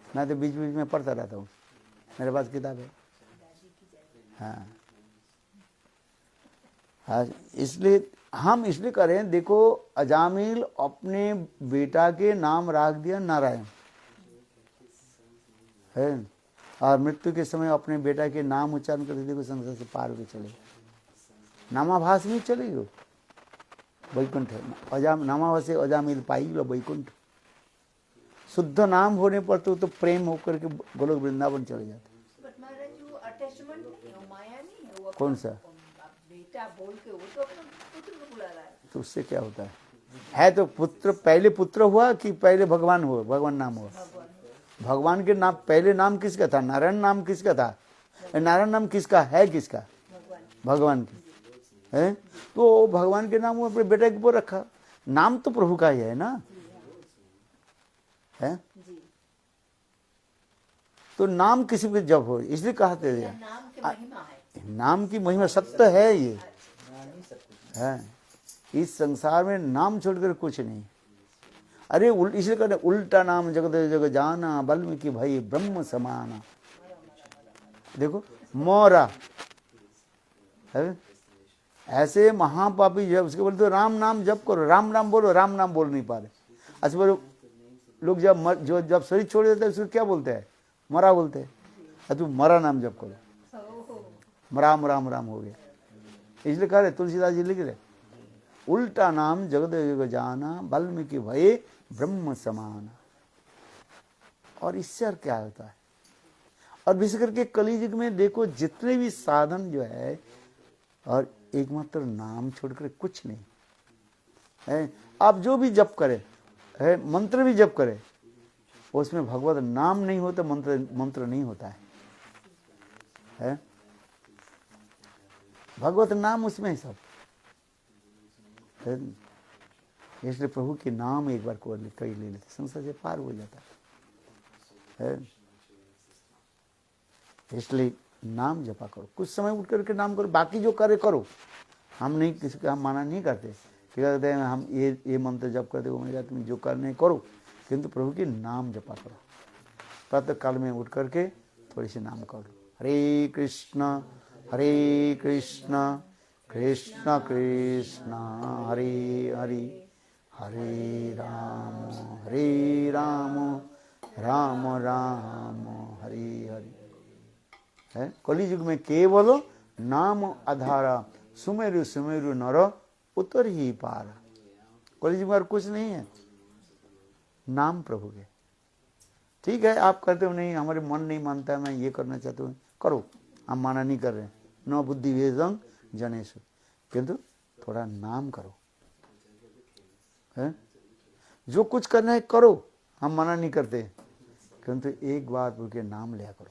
मैं तो बीच बीच में पढ़ता रहता हूँ, मेरे पास किताब है। हाँ हाँ, इसलिए हम इसलिए करें। देखो अजामिल अपने बेटा के नाम रख दिया नारायण है, और मृत्यु के समय अपने बेटा के नाम उच्चारण करके देखो संसार से पार होकर चले। नामाभास नहीं चलेगी, वैकुंठ है। नामाभास से अजामिल पाई लो वैकुंठ। शुद्ध नाम होने पर तो प्रेम होकर के गोलोक वृंदावन चले जाते। कौन सा बेटा बोल के वो तो अपना पुत्र को बुला रहा है, तो उससे क्या होता है तो पुत्र पहले पुत्र हुआ कि पहले भगवान हुआ, भगवान नाम हुआ। भगवान के नाम पहले नाम किसका था, नारायण नाम किसका था, नारायण नाम किसका है, किसका, भगवान की है। तो भगवान के नाम अपने बेटे के ऊपर रखा, नाम तो प्रभु का ही है ना है। तो नाम किसी को जब हो, इसलिए कहते हैं नाम की महिमा सत्य है। ये है, इस संसार में नाम छोड़कर कुछ नहीं। अरे इसलिए कहते उल्टा नाम जगत जग जाना, वाल्मीकि भाई ब्रह्म समाना। देखो मोरा है, ऐसे महापापी जो है उसके बोलते राम नाम जप करो, राम नाम बोलो, राम नाम बोल नहीं पा रहे। अच्छा बोलो, लोग जब शरीर छोड़ देते हैं उसको क्या बोलते हैं, मरा बोलते हैं। तू मरा नाम जप करो, राम राम राम हो गया। इसलिए कह रहे तुलसीदास जी लिख रहे उल्टा नाम जगत जग जाना, वाल्मीकि भय ब्रह्म समान। और इससे और क्या होता है। और विशेष करके कलियुग में देखो जितने भी साधन जो है, और एकमात्र नाम छोड़कर कुछ नहीं है। आप जो भी जप करे है, मंत्र भी जप करे, उसमें भगवत नाम नहीं होता, मंत्र नहीं होता है। भगवत नाम उसमें ही सब है। इसलिए प्रभु के नाम एक बार को कई ले लेते, संसार से पार हो जाता है। इसलिए नाम जपा करो, कुछ समय उठ करके नाम करो, बाकी जो करे करो। हम नहीं, किसी का हम माना नहीं करते, कहते हैं हम ये मंत्र जप करते हो, मेरा तुम जो करने करो, किंतु प्रभु के नाम जपा करो। प्रातः काल में उठ करके थोड़ी सी नाम करो, हरे कृष्ण कृष्ण कृष्ण हरे हरे, हरे राम राम राम हरे हरे है। कलियुग में केवल नाम आधारा, सुमेरु सुमेरु नर उतर ही पार। कलियुग में और कुछ नहीं है, नाम प्रभु के। ठीक है, आप कहते हो नहीं हमारे मन नहीं मानता, मैं ये करना चाहता हूँ, करो, हम माना नहीं कर रहे। न बुद्धि भेदं जनेषु, किंतु थोड़ा नाम करो, है? जो कुछ करना है करो, हम मना नहीं करते, किंतु एक बार प्रभु के नाम लिया करो।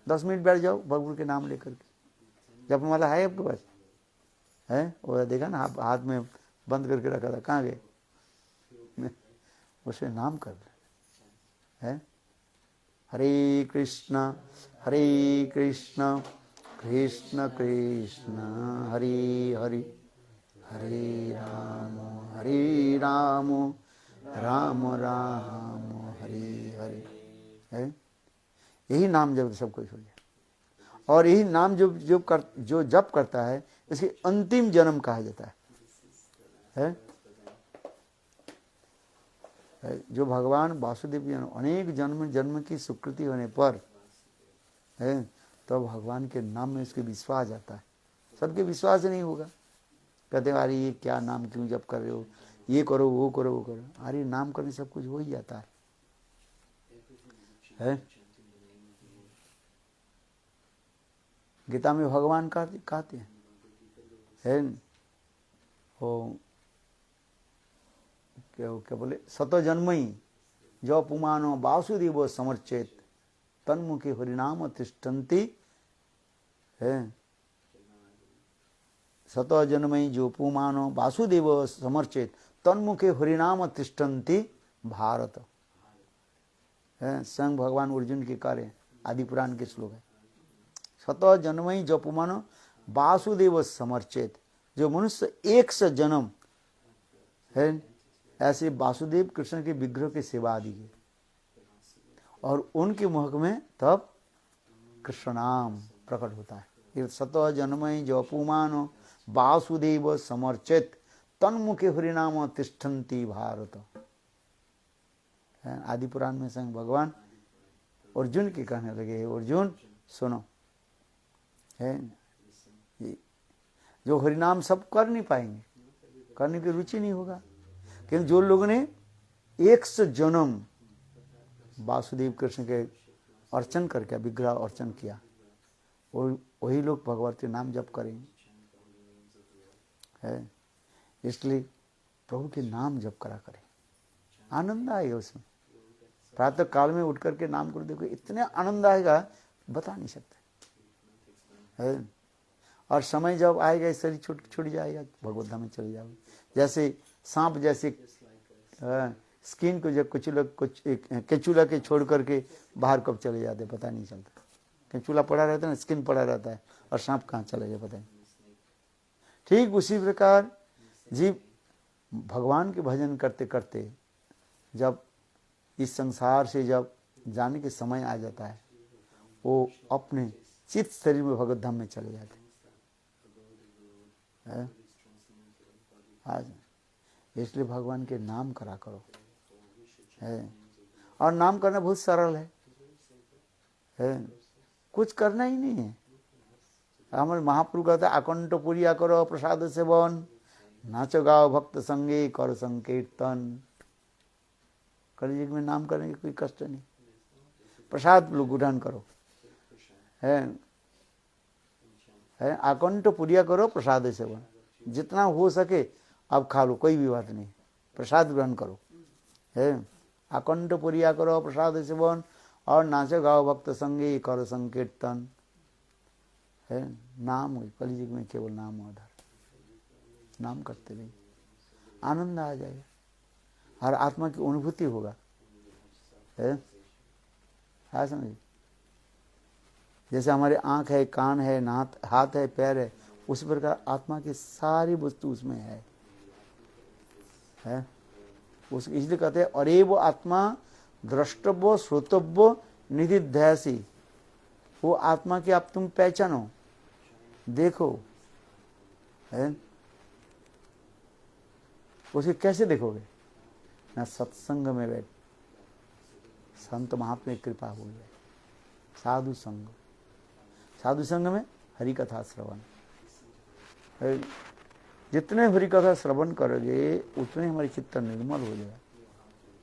10 मिनट बैठ जाओ प्रभु के नाम लेकर के। जप माला है आपके पास? है? वो देखा ना, हाथ में बंद करके रखा था, कहाँ गए? उसे नाम कर है। हरे कृष्णा कृष्ण कृष्ण हरे हरे, हरे राम राम राम हरे हरे, है? यही नाम जब सब कुछ हो जाए। और यही नाम जो जप करता है, इसके अंतिम जन्म कहा जाता है? जो भगवान वासुदेव जी अनेक जन्म की स्वीकृति होने पर है, तो भगवान के नाम में उसके विश्वास जाता है। सबके विश्वास नहीं होगा, कहते हैं अरे ये क्या नाम क्यों जप कर रहे हो, ये करो वो करो वो करो। अरे नाम करने सब कुछ हो ही जाता है? गीता में भगवान कहते हैं, है? वो क्या बोले, सतो जन्मई जो पुमानो वासुदेव समर्चेत तन्मुखे हरिनाम तिष्ठन्ति, है? सतो जन्मई जो पुमानो वासुदेव समर्चेत तन्मुखे हरिनाम तिष्ठन्ति भारत, है? स्वयं भगवान अर्जुन के कार्य आदि पुराण के श्लोक है। सतो जन्मई जो पुमानो वासुदेव समर्चेत, जो मनुष्य 100 जन्म, है, ऐसे वासुदेव कृष्ण के विग्रह की सेवा आदि की, और उनके मुख में तब कृष्ण नाम प्रकट होता है। ये सतो जन्मई जो पुमानो वासुदेव समर्चित तन्मुखे हरिनाम तिष्ठन्ति भारत, आदि पुराण में स्वयं भगवान अर्जुन के कहने लगे, अर्जुन सुनो, है? जो हरिनाम सब कर नहीं पाएंगे, करने की रुचि नहीं होगा, क्योंकि जो लोगों ने 100 जन्म वासुदेव कृष्ण के अर्चन करके विग्रह अर्चन किया, वही लोग भगवान के नाम जप करेंगे, है? इसलिए प्रभु के नाम जप करा करें, आनंद आएगा उसमें। प्रातः काल में उठ करके नाम करो, देखो इतने आनंद आएगा बता नहीं सकते, है? और समय जब आएगा शरीर छूट जाएगा, भगवत धाम में चले जाओगे। जैसे सांप जैसे स्किन को जब केचुला के छोड़ करके बाहर कब चले जाते पता नहीं चलता। केचुला पड़ा रहता है ना, स्किन पड़ा रहता है, और सांप कहाँ चले जाए पता नहीं। ठीक उसी प्रकार जीव भगवान के भजन करते करते जब इस संसार से जब जाने के समय आ जाता है, वो अपने चित्त शरीर में भगवत धाम में चले जाते हैं। आज इसलिए भगवान के नाम करा करो, है? और नाम करना बहुत सरल है? कुछ करना ही नहीं है। हमारे महाप्रभु कहते हैं अकंठ पुरिया करो प्रसाद सेवन, नाचो गाओ भक्त संगे करो संकीर्तन। कलयुग में नाम करने की कोई कष्ट नहीं, प्रसाद लोग ग्रहण करो, है? अकंठ पुरिया करो प्रसाद सेवन, जितना हो सके अब खा लो, कोई भी बात नहीं, प्रसाद ग्रहण करो, है? अकंठ पुरिया करो प्रसाद सेवन, और नाचो गाओ भक्त संगे करो संकीर्तन, है? नाम कलयुग में केवल नाम आधार, नाम करते रहिए, आनंद आ जाएगा, हर आत्मा की अनुभूति होगा, है? हाँ समझिए, जैसे हमारे आँख है, कान है, हाथ है, पैर है, उसी प्रकार आत्मा की सारी वस्तु उसमें है? उस इसलिए कहते हैं अरे वो आत्मा द्रष्टव्य श्रोतव्य निधिध्यासी, वो आत्मा की आप तुम पहचानो, देखो, है? उसे कैसे देखोगे? ना सत्संग में बैठ, संत महात्मा की कृपा हो जाए, साधु संग, साधु संग में हरि कथा श्रवण, जितने हरि कथा श्रवण करोगे उतने हमारी चित्त निर्मल हो जाएगा।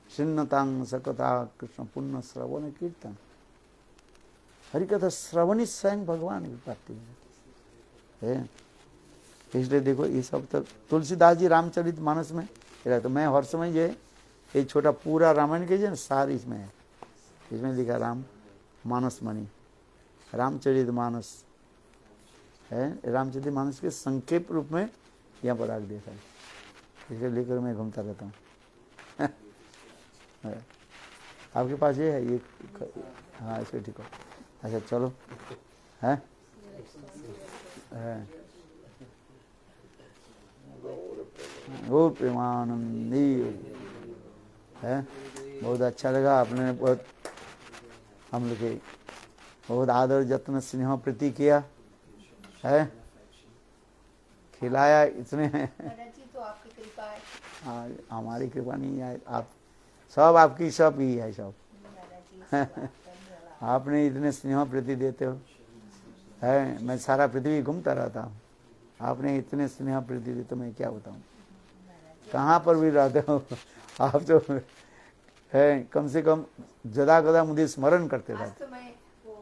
सिन्नतांग सकथा कृष्ण पुण्य श्रवण कीर्तन, हरि कथा श्रवण ही स्वयं भगवान की प्राप्ति है। इसलिए देखो ये सब तो तुलसीदास जी रामचरित मानस में तो मैं हर समय जो है ये छोटा पूरा रामायण के जो है सार इसमें है, इसमें लिखा राम मानस मणि, रामचरित मानस है, रामचरित मानस के संक्षेप रूप में यहाँ पर रख दिया था, इसके लेकर मैं घूमता रहता हूँ। आपके पास ये है ये? हाँ इसको ठीक हो। अच्छा चलो है गौर प्रेमानंदी है। बहुत अच्छा लगा, आपने बहुत हम लोग के बहुत आदर जत्न स्नेह प्रीति किया है, खिलाया इतने। जी तो आपकी कृपा है। हाँ हमारी कृपा नहीं है, आप सब आपकी सब ही है सब। आपने इतने स्नेह प्रीति देते हो है, मैं सारा पृथ्वी घूमता रहता हूँ, आपने इतने स्नेह प्रीति दी तो मैं क्या बताऊँ, कहाँ पर भी रहते हो आप तो है, कम से कम जदा गदा मुझे स्मरण करते आज रहते तो मैं वो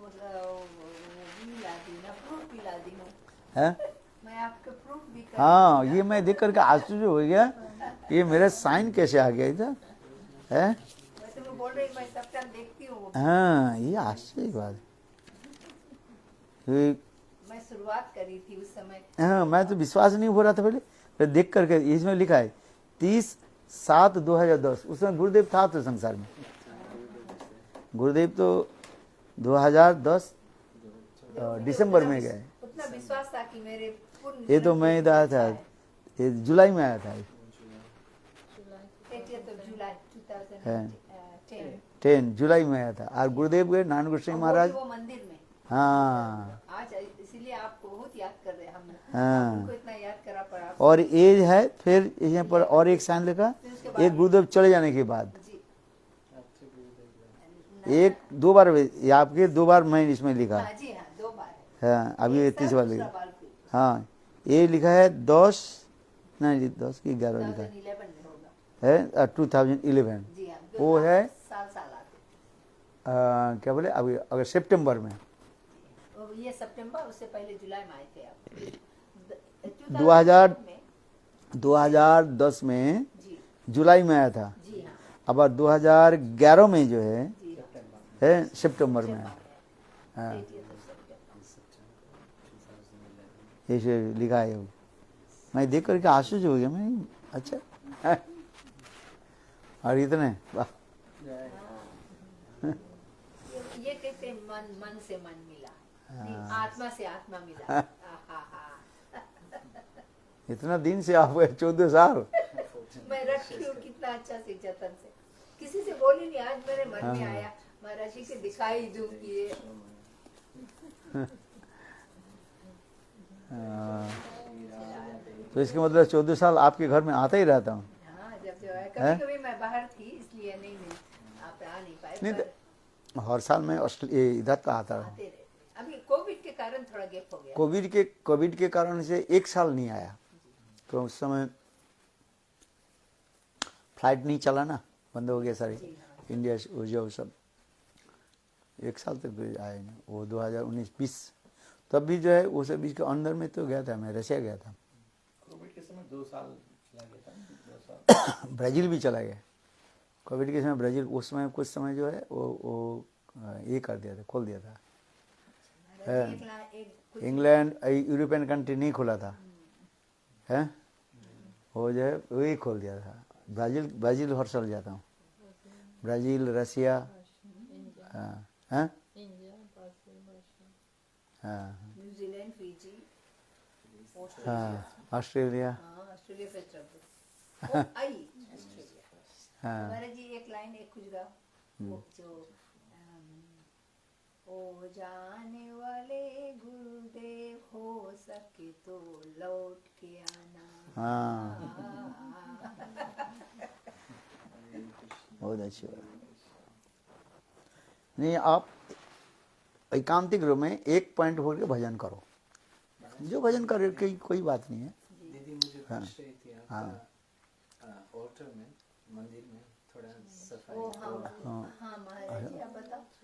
मिला दी ना, प्रूफ मिला दी हूँ। हैं। मैं आपके प्रूफ भी कर हाँ ये मैं देख करके आश्चर्य हो गया, ये मेरा साइन कैसे आ गया इधर है। मैं तो बोल रही मैं सब टाइम देखती हूँ। हाँ ये आश्चर्य की बात है। मैं शुरुआत करी थी उस समय। हाँ मैं तो विश्वास नहीं हो रहा था पहले, फिर देख करके इसमें लिखा है 30/7/2010, उसमें गुरुदेव था तो संसार में, गुरुदेव तो 2010 दिसंबर में गए। उतना विश्वास था कि मेरे पूर्ण ये तो मैं इधर आया था, ये जुलाई में आया था, 30th of July 2010। 10 जुलाई में आया था। और गुरुदेव गए नारायण गोस्वामी महाराज। वो मंदिर में। हाँ आज इसीलिए आपको बहुत याद कर रहे हैं हम। हाँ। उनको इतना याद करा पड़ा। और ये है फिर यहाँ पर और एक साइन लिखा, एक गुरुदेव चले जाने के बाद जी। एक 2 बार ये आपके 2 बार मैं इसमें लिखा हाँ जी हाँ 2 बार है। हाँ, अभी एक 30 साल, बार दूसरा लिखा। बार फिर। हाँ ये लिखा है 10 नहीं 10 की 11 लिखा 2011 में होगा। है 2011। जी हाँ। वो है साल आते। क्या बोले अभी अगर सितंबर में और ये सितंबर, उससे पहले जुलाई में आए थे आप। 2010 में जी जुलाई में आया था, जी हाँ अब 2011 में जो है जी सितंबर में है। हाँ 30th of September। ऐसे लिखा है वो। मैं देख करके आश्चर्य हो गया, मैं अच्छा और इतने वाह। ये कहते हैं मन से मन मिला, नहीं, आत्मा से आत्मा मिला। आहा। इतना दिन से आप 14 साल मैं रखी हूँ कितना अच्छा से जतन से, किसी से बोली नहीं, आज मेरे मन में आया महाराज जी के दिखाई दूं कि ये तो इसका मतलब 14 साल आपके घर में आता ही रहता हूँ। हाँ जब जो है कभी कभी मैं बाहर थी इसलिए नहीं आप आ नहीं पाए, नहीं पर हर साल मैं इधर का आता हूँ। आते रहे। अभी कोविड के कारण थोड़ा गैप हो गया। कोविड के कारण से 1 साल नहीं आया, तो उस समय फ्लाइट नहीं चला ना, बंद हो गया सारी इंडिया वो जो सब, 1 साल तक आए नहीं। वो 2019-20 तब भी जो है उस बीच के अंदर में तो गया था, मैं रशिया गया था। कोविड के समय 2 साल लगे था, 2 साल। ब्राज़ील भी चला गया कोविड के समय, ब्राज़ील उस समय कुछ समय जो है वो ये कर दिया था, खोल दिया था। इंग्लैंड यूरोपियन कंट्री नहीं खोला था है, वो जो है वही खोल दिया था। ब्राज़ील हर साल जाता हूँ, ब्राज़ील रशिया हाँ हाँ हाँ न्यूजीलैंड, फिजी, हाँ ऑस्ट्रेलिया ऑस्ट्रेलिया पे ट्रबल आई ऑस्ट्रेलिया। हाँ महाराज जी एक लाइन एक कुछ गाओ, वो जो ओ जाने वाले गुरुदेव हो सके तो लौट के आना। हाँ बहुत अच्छी बात। नहीं आप एकांतिक रूप में एक पॉइंट होकर भजन करो, जो भजन करे कोई बात नहीं है। दीदी मुझे पूछ रही थी आपका ऑल्टर में, मंदिर में थोड़ा सफाई। हाँ महाराज जी आप बताओ।